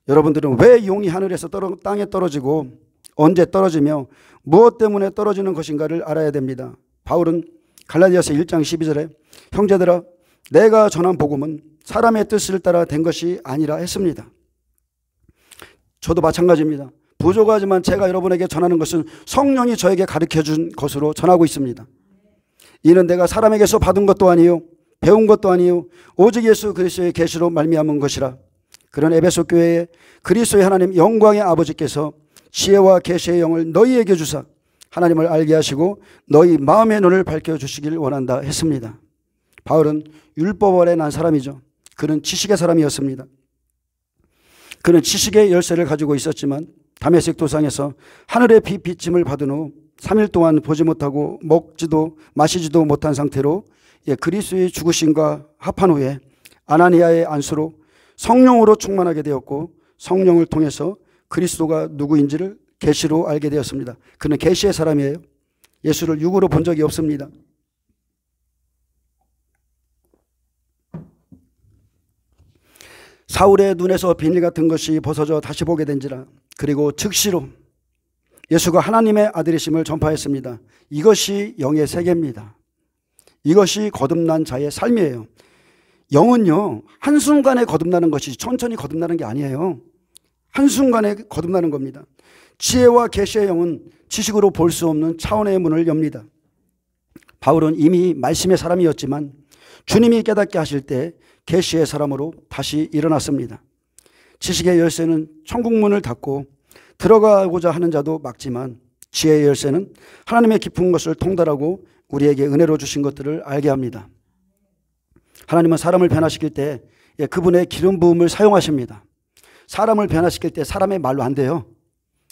여러분들은 왜 용이 하늘에서 땅에 떨어지고 언제 떨어지며 무엇 때문에 떨어지는 것인가를 알아야 됩니다. 바울은 갈라디아서 1장 12절에 형제들아 내가 전한 복음은 사람의 뜻을 따라 된 것이 아니라 했습니다. 저도 마찬가지입니다. 부족하지만 제가 여러분에게 전하는 것은 성령이 저에게 가르쳐준 것으로 전하고 있습니다. 이는 내가 사람에게서 받은 것도 아니요 배운 것도 아니요 오직 예수 그리스도의 계시로 말미암은 것이라. 그런 에베소 교회에 그리스도의 하나님 영광의 아버지께서 지혜와 계시의 영을 너희에게 주사 하나님을 알게 하시고 너희 마음의 눈을 밝혀주시길 원한다 했습니다. 바울은 율법 아래 난 사람이죠. 그는 지식의 사람이었습니다. 그는 지식의 열쇠를 가지고 있었지만 다메섹 도상에서 하늘의 비침을 받은 후 3일 동안 보지 못하고 먹지도 마시지도 못한 상태로 그리스도의 죽으심과 합한 후에 아나니아의 안수로 성령으로 충만하게 되었고 성령을 통해서 그리스도가 누구인지를 계시로 알게 되었습니다. 그는 계시의 사람이에요. 예수를 육으로 본 적이 없습니다. 사울의 눈에서 비닐 같은 것이 벗어져 다시 보게 된지라. 그리고 즉시로 예수가 하나님의 아들이심을 전파했습니다. 이것이 영의 세계입니다. 이것이 거듭난 자의 삶이에요. 영은요, 한순간에 거듭나는 것이 천천히 거듭나는 게 아니에요. 한순간에 거듭나는 겁니다. 지혜와 계시의 영은 지식으로 볼 수 없는 차원의 문을 엽니다. 바울은 이미 말씀의 사람이었지만 주님이 깨닫게 하실 때 계시의 사람으로 다시 일어났습니다. 지식의 열쇠는 천국문을 닫고 들어가고자 하는 자도 막지만 지혜의 열쇠는 하나님의 깊은 것을 통달하고 우리에게 은혜로 주신 것들을 알게 합니다. 하나님은 사람을 변화시킬 때 그분의 기름 부음을 사용하십니다. 사람을 변화시킬 때 사람의 말로 안 돼요.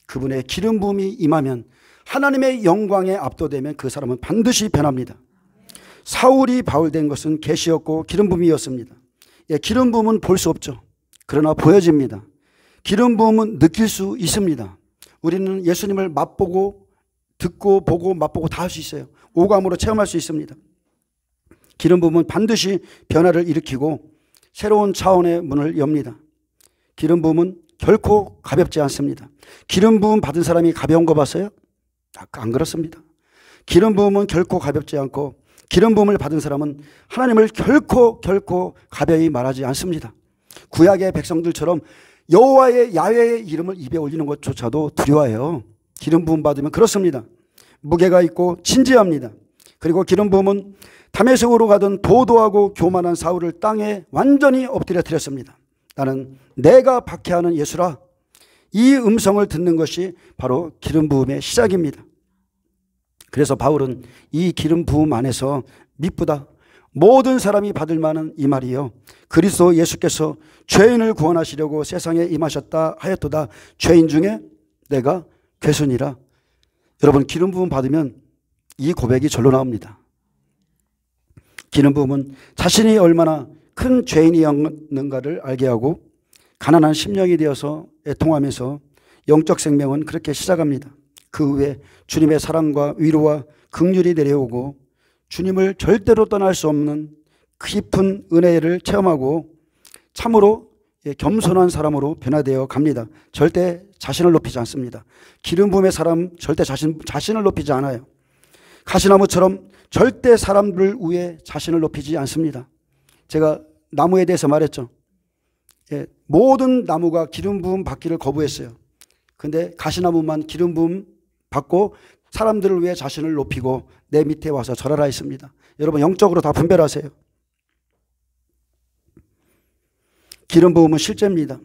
그분의 기름 부음이 임하면 하나님의 영광에 압도되면 그 사람은 반드시 변합니다. 사울이 바울 된 것은 계시였고 기름 부음이었습니다. 기름 부음은 볼 수 없죠. 그러나 보여집니다. 기름 부음은 느낄 수 있습니다. 우리는 예수님을 맛보고 듣고 보고 맛보고 다 할 수 있어요. 오감으로 체험할 수 있습니다. 기름 부음은 반드시 변화를 일으키고 새로운 차원의 문을 엽니다. 기름 부음은 결코 가볍지 않습니다. 기름 부음 받은 사람이 가벼운 거 봤어요? 안 그렇습니다. 기름 부음은 결코 가볍지 않고 기름 부음을 받은 사람은 하나님을 결코 가벼이 말하지 않습니다. 구약의 백성들처럼 여호와의 야훼의 이름을 입에 올리는 것조차도 두려워해요. 기름 부음 받으면 그렇습니다. 무게가 있고 진지합니다. 그리고 기름 부음은 다메섹으로 가던 도도하고 교만한 사울을 땅에 완전히 엎드려뜨렸습니다. 나는 내가 박해하는 예수라. 이 음성을 듣는 것이 바로 기름 부음의 시작입니다. 그래서 바울은 이 기름 부음 안에서 미쁘다. 모든 사람이 받을 만한 이 말이요. 그리스도 예수께서 죄인을 구원하시려고 세상에 임하셨다 하였도다. 죄인 중에 내가 괴순이라. 여러분, 기름 부음 받으면 이 고백이 절로 나옵니다. 기름 부음은 자신이 얼마나 큰 죄인이었는가를 알게 하고 가난한 심령이 되어서 애통하면서 영적 생명은 그렇게 시작합니다. 그 후에 주님의 사랑과 위로와 긍휼이 내려오고 주님을 절대로 떠날 수 없는 깊은 은혜를 체험하고 참으로 겸손한 사람으로 변화되어 갑니다. 절대 자신을 높이지 않습니다. 기름 부음의 사람 절대 자신을 높이지 않아요. 가시나무처럼 절대 사람들 위해 자신을 높이지 않습니다. 제가 나무에 대해서 말했죠. 모든 나무가 기름 부음 받기를 거부했어요. 근데 가시나무만 기름 부음 받고 사람들을 위해 자신을 높이고 내 밑에 와서 절하라 했습니다. 여러분 영적으로 다 분별하세요. 기름 부음은 실제입니다.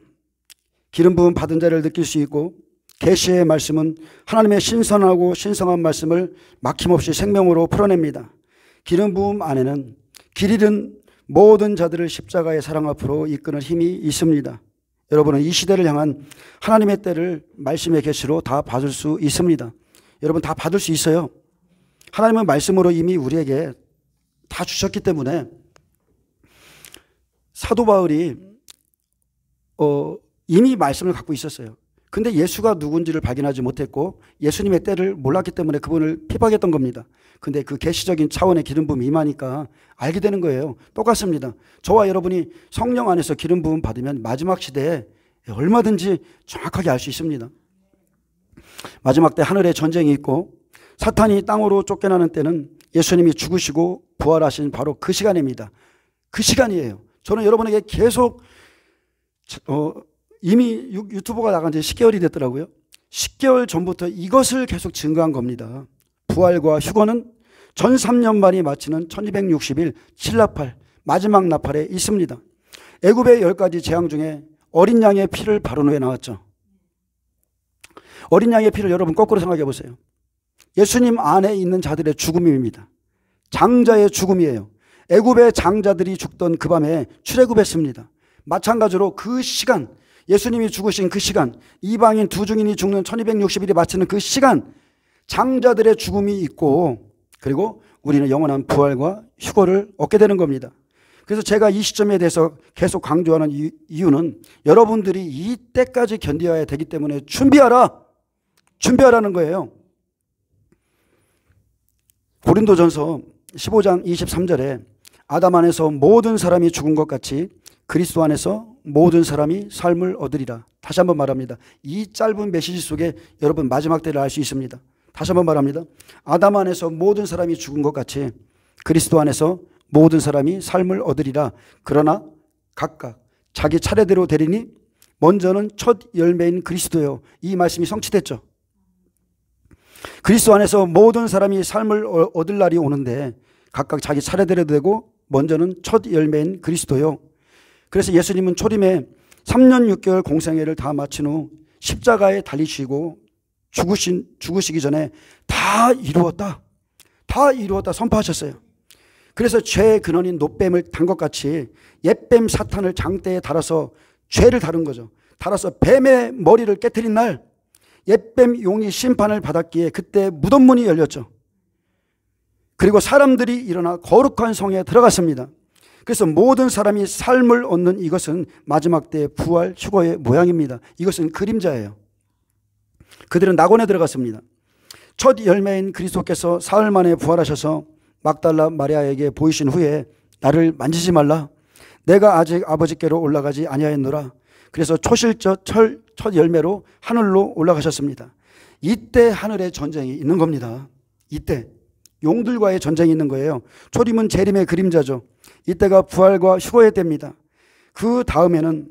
기름 부음 받은 자를 느낄 수 있고 계시의 말씀은 하나님의 신선하고 신성한 말씀을 막힘없이 생명으로 풀어냅니다. 기름 부음 안에는 길 잃은 모든 자들을 십자가의 사랑 앞으로 이끄는 힘이 있습니다. 여러분은 이 시대를 향한 하나님의 때를 말씀의 계시로 다 받을 수 있습니다. 여러분 다 받을 수 있어요. 하나님은 말씀으로 이미 우리에게 다 주셨기 때문에 사도 바울이 이미 말씀을 갖고 있었어요. 근데 예수가 누군지를 발견하지 못했고 예수님의 때를 몰랐기 때문에 그분을 핍박했던 겁니다. 근데 그 계시적인 차원의 기름 부음이 임하니까 알게 되는 거예요. 똑같습니다. 저와 여러분이 성령 안에서 기름 부음 받으면 마지막 시대에 얼마든지 정확하게 알 수 있습니다. 마지막 때 하늘에 전쟁이 있고 사탄이 땅으로 쫓겨나는 때는 예수님이 죽으시고 부활하신 바로 그 시간입니다. 그 시간이에요. 저는 여러분에게 계속 이미 유튜브가 나간 지 10개월이 됐더라고요. 10개월 전부터 이것을 계속 증거한 겁니다. 부활과 휴거는 전 3년반이 마치는 1260일 칠나팔 마지막 나팔에 있습니다. 애굽의 10가지 재앙 중에 어린 양의 피를 바른 후에 나왔죠. 어린 양의 피를 여러분 거꾸로 생각해 보세요. 예수님 안에 있는 자들의 죽음입니다. 장자의 죽음이에요. 애굽의 장자들이 죽던 그 밤에 출애굽했습니다. 마찬가지로 그 시간, 예수님이 죽으신 그 시간, 이방인 두 증인이 죽는 1260일이 마치는 그 시간, 장자들의 죽음이 있고 그리고 우리는 영원한 부활과 휴거를 얻게 되는 겁니다. 그래서 제가 이 시점에 대해서 계속 강조하는 이유는 여러분들이 이때까지 견뎌야 되기 때문에 준비하라는 거예요. 고린도전서 15장 23절에 아담 안에서 모든 사람이 죽은 것 같이 그리스도 안에서 모든 사람이 삶을 얻으리라. 다시 한번 말합니다. 이 짧은 메시지 속에 여러분 마지막 때를 알 수 있습니다. 다시 한번 말합니다. 아담 안에서 모든 사람이 죽은 것 같이 그리스도 안에서 모든 사람이 삶을 얻으리라. 그러나 각각 자기 차례대로 되리니 먼저는 첫 열매인 그리스도요. 이 말씀이 성취됐죠. 그리스도 안에서 모든 사람이 삶을 얻을 날이 오는데 각각 자기 차례대로 되고 먼저는 첫 열매인 그리스도요. 그래서 예수님은 초림에 3년 6개월 공생애를 다 마친 후 십자가에 달리시고 죽으시기 전에 다 이루었다 선포하셨어요. 그래서 죄의 근원인 노뱀을 단 것 같이 옛뱀 사탄을 장대에 달아서 죄를 다룬 거죠. 달아서 뱀의 머리를 깨트린 날 옛뱀 용이 심판을 받았기에 그때 무덤문이 열렸죠. 그리고 사람들이 일어나 거룩한 성에 들어갔습니다. 그래서 모든 사람이 삶을 얻는 이것은 마지막 때의 부활 휴거의 모양입니다. 이것은 그림자예요. 그들은 낙원에 들어갔습니다. 첫 열매인 그리스도께서 사흘 만에 부활하셔서 막달라 마리아에게 보이신 후에 나를 만지지 말라. 내가 아직 아버지께로 올라가지 아니하였노라. 그래서 초실적 첫 열매로 하늘로 올라가셨습니다. 이때 하늘에 전쟁이 있는 겁니다. 이때 용들과의 전쟁이 있는 거예요. 초림은 재림의 그림자죠. 이때가 부활과 휴거의 때입니다. 그 다음에는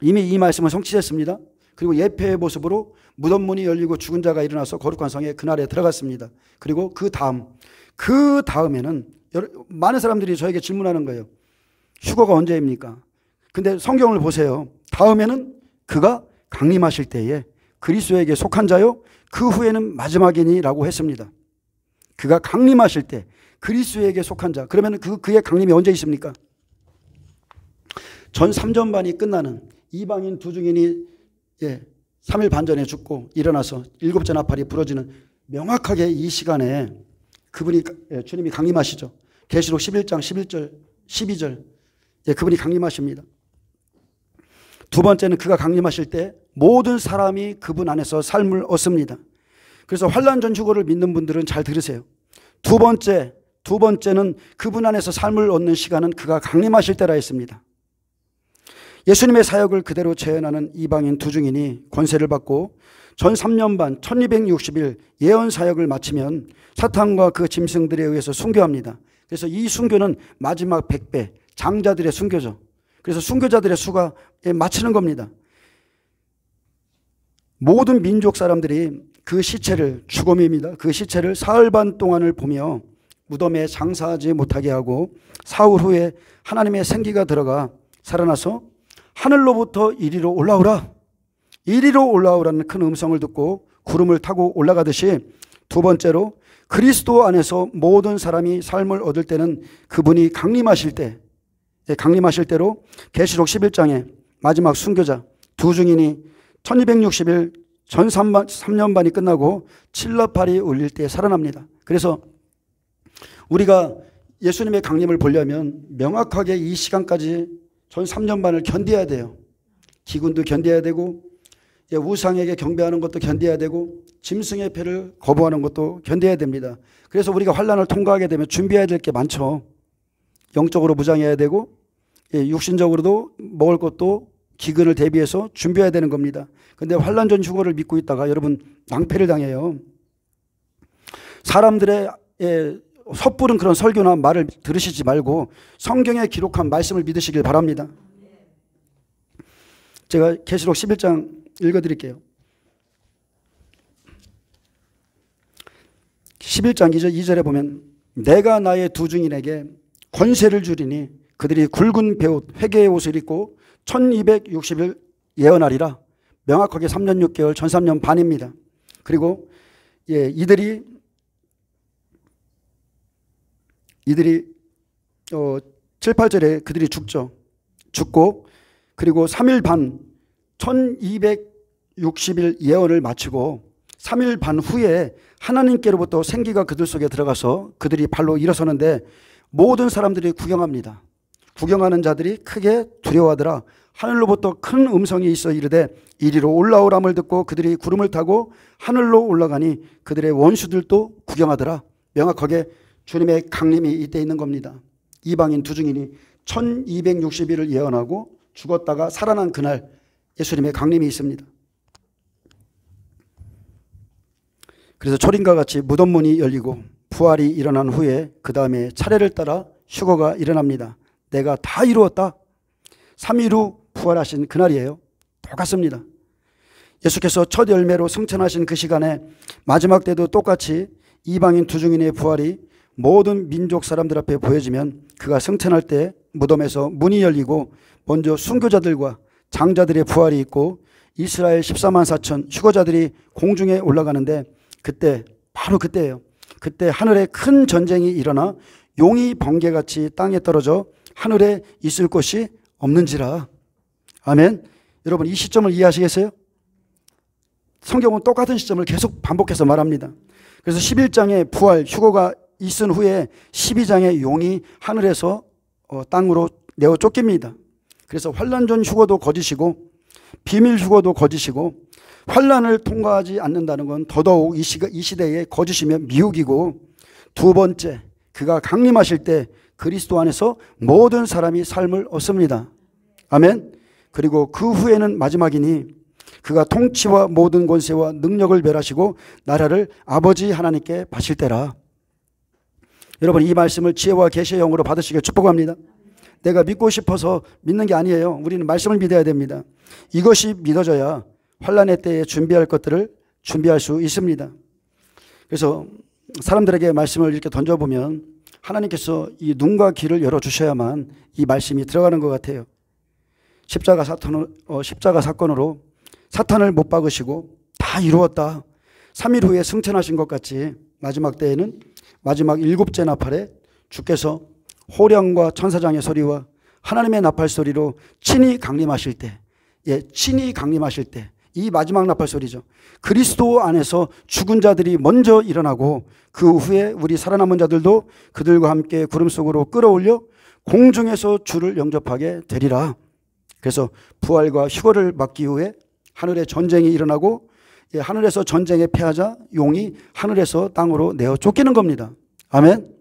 이미 이 말씀은 성취됐습니다. 그리고 예표의 모습으로 무덤문이 열리고 죽은 자가 일어나서 거룩한 성에 그날에 들어갔습니다. 그리고 그 다음에는 많은 사람들이 저에게 질문하는 거예요. 휴거가 언제입니까? 근데 성경을 보세요. 다음에는 그가 강림하실 때에 그리스도에게 속한 자요 그 후에는 마지막이니라고 했습니다. 그가 강림하실 때 그리스도에게 속한 자. 그러면 그의 강림이 언제 있습니까? 전 3전반이 끝나는 이방인 두 증인이 3일 반 전에 죽고 일어나서 7째 나팔이 부러지는 명확하게 이 시간에 그분이 주님이 강림하시죠. 계시록 11장 11절 12절 그분이 강림하십니다. 두 번째는 그가 강림하실 때 모든 사람이 그분 안에서 삶을 얻습니다. 그래서 환난 전 휴거를 믿는 분들은 잘 들으세요. 두 번째는 그분 안에서 삶을 얻는 시간은 그가 강림하실 때라 했습니다. 예수님의 사역을 그대로 재현하는 이방인 두 증인이 권세를 받고 전 3년 반 1260일 예언 사역을 마치면 사탄과 그 짐승들에 의해서 순교합니다. 그래서 이 순교는 마지막 100배 장자들의 순교죠. 그래서 순교자들의 수가 마치는 겁니다. 모든 민족 사람들이 그 시체를, 죽음입니다, 그 시체를 사흘 반 동안을 보며 무덤에 장사하지 못하게 하고 사흘 후에 하나님의 생기가 들어가 살아나서 하늘로부터 이리로 올라오라, 이리로 올라오라는 큰 음성을 듣고 구름을 타고 올라가듯이, 두 번째로 그리스도 안에서 모든 사람이 삶을 얻을 때는 그분이 강림하실 때, 강림하실 때로 계시록 11장에 마지막 순교자 두 증인이 1260일 전 3년 반이 끝나고 칠러팔이 울릴 때 살아납니다. 그래서 우리가 예수님의 강림을 보려면 명확하게 이 시간까지 전 3년 반을 견뎌야 돼요. 기근도 견뎌야 되고 우상에게 경배하는 것도 견뎌야 되고 짐승의 패를 거부하는 것도 견뎌야 됩니다. 그래서 우리가 환난을 통과하게 되면 준비해야 될 게 많죠. 영적으로 무장해야 되고 육신적으로도 먹을 것도 기근을 대비해서 준비해야 되는 겁니다. 그런데 환난 전 휴거를 믿고 있다가 여러분 낭패를 당해요. 사람들의 섣부른 그런 설교나 말을 들으시지 말고 성경에 기록한 말씀을 믿으시길 바랍니다. 제가 계시록 11장 읽어드릴게요. 11장 2절에 보면 내가 나의 두 증인에게 권세를 주리니 그들이 굵은 베옷 회개의 옷을 입고 1260일 예언하리라. 명확하게 3년 6개월 전 3년 반입니다. 그리고 이들이 7, 8절에 그들이 죽고 그리고 3일 반 1260일 예언을 마치고 3일 반 후에 하나님께로부터 생기가 그들 속에 들어가서 그들이 발로 일어서는데 모든 사람들이 구경합니다. 구경하는 자들이 크게 두려워하더라. 하늘로부터 큰 음성이 있어 이르되 이리로 올라오람을 듣고 그들이 구름을 타고 하늘로 올라가니 그들의 원수들도 구경하더라. 명확하게 주님의 강림이 이때 있는 겁니다. 이방인 두 증인이 1260일을 예언하고 죽었다가 살아난 그날 예수님의 강림이 있습니다. 그래서 초림과 같이 무덤 문이 열리고 부활이 일어난 후에 그 다음에 차례를 따라 휴거가 일어납니다. 내가 다 이루었다. 3일 후 부활하신 그날이에요. 똑같습니다. 예수께서 첫 열매로 승천하신 그 시간에 마지막 때도 똑같이 이방인 두 증인의 부활이 모든 민족 사람들 앞에 보여지면 그가 승천할 때 무덤에서 문이 열리고 먼저 순교자들과 장자들의 부활이 있고 이스라엘 14만 4천 휴거자들이 공중에 올라가는데 그때 바로 그때예요. 그때 하늘에 큰 전쟁이 일어나 용이 번개같이 땅에 떨어져 하늘에 있을 곳이 없는지라. 아멘. 여러분 이 시점을 이해하시겠어요? 성경은 똑같은 시점을 계속 반복해서 말합니다. 그래서 11장에 부활 휴거가 있은 후에 12장에 용이 하늘에서 땅으로 내어 쫓깁니다. 그래서 환난 전 휴거도 거짓이고 비밀 휴거도 거짓이고 환난을 통과하지 않는다는 건 더더욱 이 시대에 거짓이며 미혹이고, 두 번째 그가 강림하실 때 그리스도 안에서 모든 사람이 삶을 얻습니다. 아멘. 그리고 그 후에는 마지막이니 그가 통치와 모든 권세와 능력을 멸하시고 나라를 아버지 하나님께 바칠 때라. 여러분 이 말씀을 지혜와 계시의 영으로 받으시길 축복합니다. 내가 믿고 싶어서 믿는 게 아니에요. 우리는 말씀을 믿어야 됩니다. 이것이 믿어져야 환난의 때에 준비할 것들을 준비할 수 있습니다. 그래서 사람들에게 말씀을 이렇게 던져보면 하나님께서 이 눈과 귀를 열어주셔야만 이 말씀이 들어가는 것 같아요. 십자가 사건으로 사탄을 못 박으시고 다 이루었다. 3일 후에 승천하신 것 같이 마지막 때에는 마지막 7째 나팔에 주께서 호령과 천사장의 소리와 하나님의 나팔 소리로 친히 강림하실 때, 친히 강림하실 때, 이 마지막 나팔 소리죠. 그리스도 안에서 죽은 자들이 먼저 일어나고 그 후에 우리 살아남은 자들도 그들과 함께 구름 속으로 끌어올려 공중에서 주를 영접하게 되리라. 그래서 부활과 휴거를 맞기 후에 하늘에 전쟁이 일어나고 하늘에서 전쟁에 패하자 용이 하늘에서 땅으로 내어 쫓기는 겁니다. 아멘.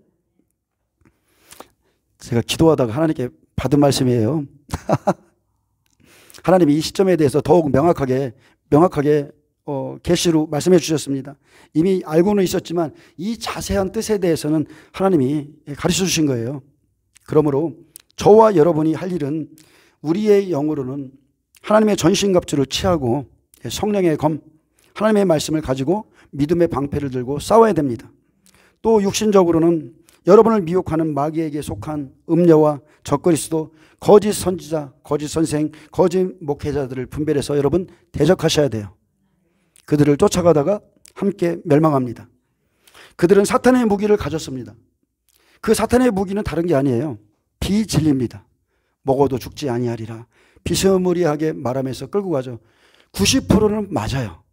제가 기도하다가 하나님께 받은 말씀이에요. 하나님이 이 시점에 대해서 더욱 명확하게 계시로 말씀해 주셨습니다. 이미 알고는 있었지만 이 자세한 뜻에 대해서는 하나님이 가르쳐 주신 거예요. 그러므로 저와 여러분이 할 일은 우리의 영으로는 하나님의 전신갑주를 취하고 성령의 검, 하나님의 말씀을 가지고 믿음의 방패를 들고 싸워야 됩니다. 또 육신적으로는 여러분을 미혹하는 마귀에게 속한 음녀와 적그리스도, 거짓 선지자, 거짓 선생, 거짓 목회자들을 분별해서 여러분 대적하셔야 돼요. 그들을 쫓아가다가 함께 멸망합니다. 그들은 사탄의 무기를 가졌습니다. 그 사탄의 무기는 다른 게 아니에요. 비진리입니다. 먹어도 죽지 아니하리라 비스무리하게 말하면서 끌고 가죠. 90%는 맞아요.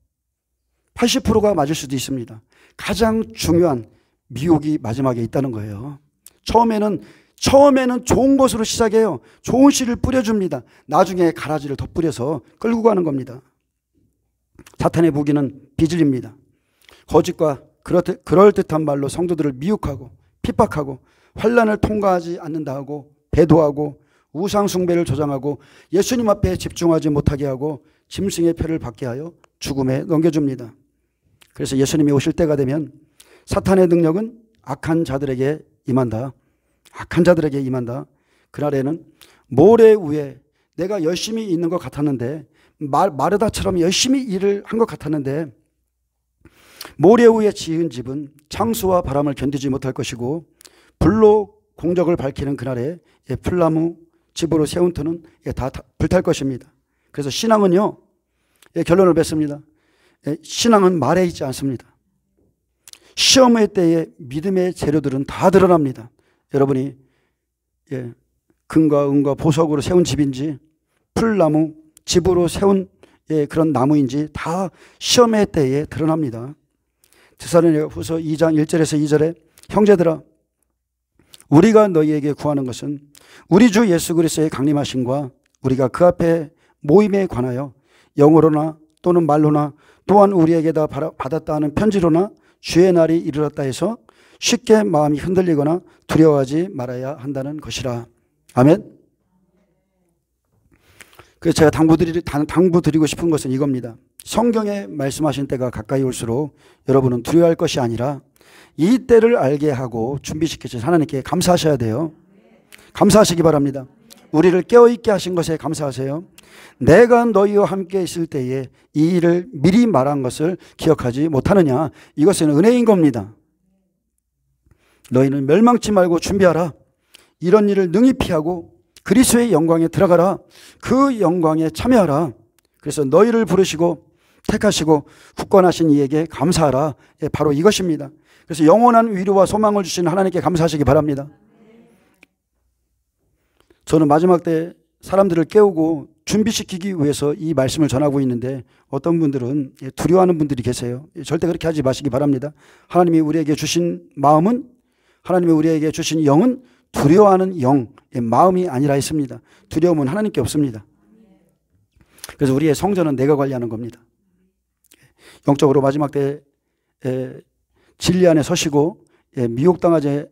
80%가 맞을 수도 있습니다. 가장 중요한 미혹이 마지막에 있다는 거예요. 처음에는 좋은 것으로 시작해요. 좋은 씨를 뿌려줍니다. 나중에 가라지를 더 뿌려서 끌고 가는 겁니다. 사탄의 무기는 비질입니다. 거짓과 그럴듯한 말로 성도들을 미혹하고 핍박하고 환난을 통과하지 않는다 하고 배도하고 우상숭배를 조장하고 예수님 앞에 집중하지 못하게 하고 짐승의 표를 받게 하여 죽음에 넘겨줍니다. 그래서 예수님이 오실 때가 되면 사탄의 능력은 악한 자들에게 임한다. 악한 자들에게 임한다. 그날에는 모래 위에 내가 열심히 있는 것 같았는데 마르다처럼 열심히 일을 한 것 같았는데 모래 위에 지은 집은 창수와 바람을 견디지 못할 것이고 불로 공적을 밝히는 그날에 풀나무 집으로 세운 터는 다 불탈 것입니다. 그래서 신앙은요, 결론을 맺습니다. 신앙은 말에 있지 않습니다. 시험의 때에 믿음의 재료들은 다 드러납니다. 여러분이 금과 은과 보석으로 세운 집인지 풀나무 집으로 세운 그런 나무인지 다 시험의 때에 드러납니다. 데살로니가후서 2장 1절에서 2절에 형제들아 우리가 너희에게 구하는 것은 우리 주 예수 그리스도의 강림하심과 우리가 그 앞에 모임에 관하여 영어로나 또는 말로나 또한 우리에게 다 받았다 하는 편지로나 주의 날이 이르렀다 해서 쉽게 마음이 흔들리거나 두려워하지 말아야 한다는 것이라. 아멘. 그래서 제가 당부드리고 싶은 것은 이겁니다. 성경에 말씀하신 때가 가까이 올수록 여러분은 두려워할 것이 아니라 이 때를 알게 하고 준비시키신 하나님께 감사하셔야 돼요. 감사하시기 바랍니다. 우리를 깨어있게 하신 것에 감사하세요. 내가 너희와 함께 있을 때에 이 일을 미리 말한 것을 기억하지 못하느냐. 이것은 은혜인 겁니다. 너희는 멸망치 말고 준비하라. 이런 일을 능히 피하고 그리스도의 영광에 들어가라. 그 영광에 참여하라. 그래서 너희를 부르시고 택하시고 굳건하신 이에게 감사하라. 바로 이것입니다. 그래서 영원한 위로와 소망을 주시는 하나님께 감사하시기 바랍니다. 저는 마지막 때 사람들을 깨우고 준비시키기 위해서 이 말씀을 전하고 있는데 어떤 분들은 두려워하는 분들이 계세요. 절대 그렇게 하지 마시기 바랍니다. 하나님이 우리에게 주신 마음은, 하나님이 우리에게 주신 영은 두려워하는 영의 마음이 아니라 했습니다. 두려움은 하나님께 없습니다. 그래서 우리의 성전은 내가 관리하는 겁니다. 영적으로 마지막 때 진리 안에 서시고 미혹당하지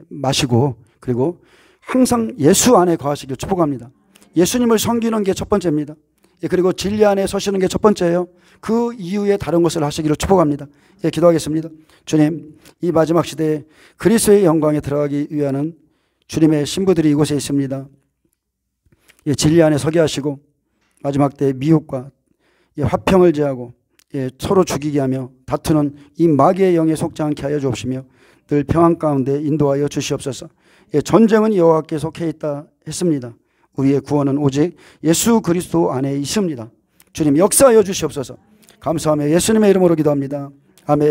마시고 그리고 항상 예수 안에 거하시길 축복합니다. 예수님을 섬기는 게 첫 번째입니다. 그리고 진리 안에 서시는 게 첫 번째예요. 그 이후에 다른 것을 하시기를 축복합니다. 기도하겠습니다. 주님, 이 마지막 시대에 그리스도의 영광에 들어가기 위한 주님의 신부들이 이곳에 있습니다. 진리 안에 서게 하시고 마지막 때 미혹과 화평을 제하고 서로 죽이게 하며 다투는 이 마귀의 영에 속지 않게 하여 주옵시며 늘 평안 가운데 인도하여 주시옵소서. 전쟁은 여호와께 속해 있다 했습니다. 우리의 구원은 오직 예수 그리스도 안에 있습니다. 주님 역사하여 주시옵소서. 감사하며 예수님의 이름으로 기도합니다. 아멘.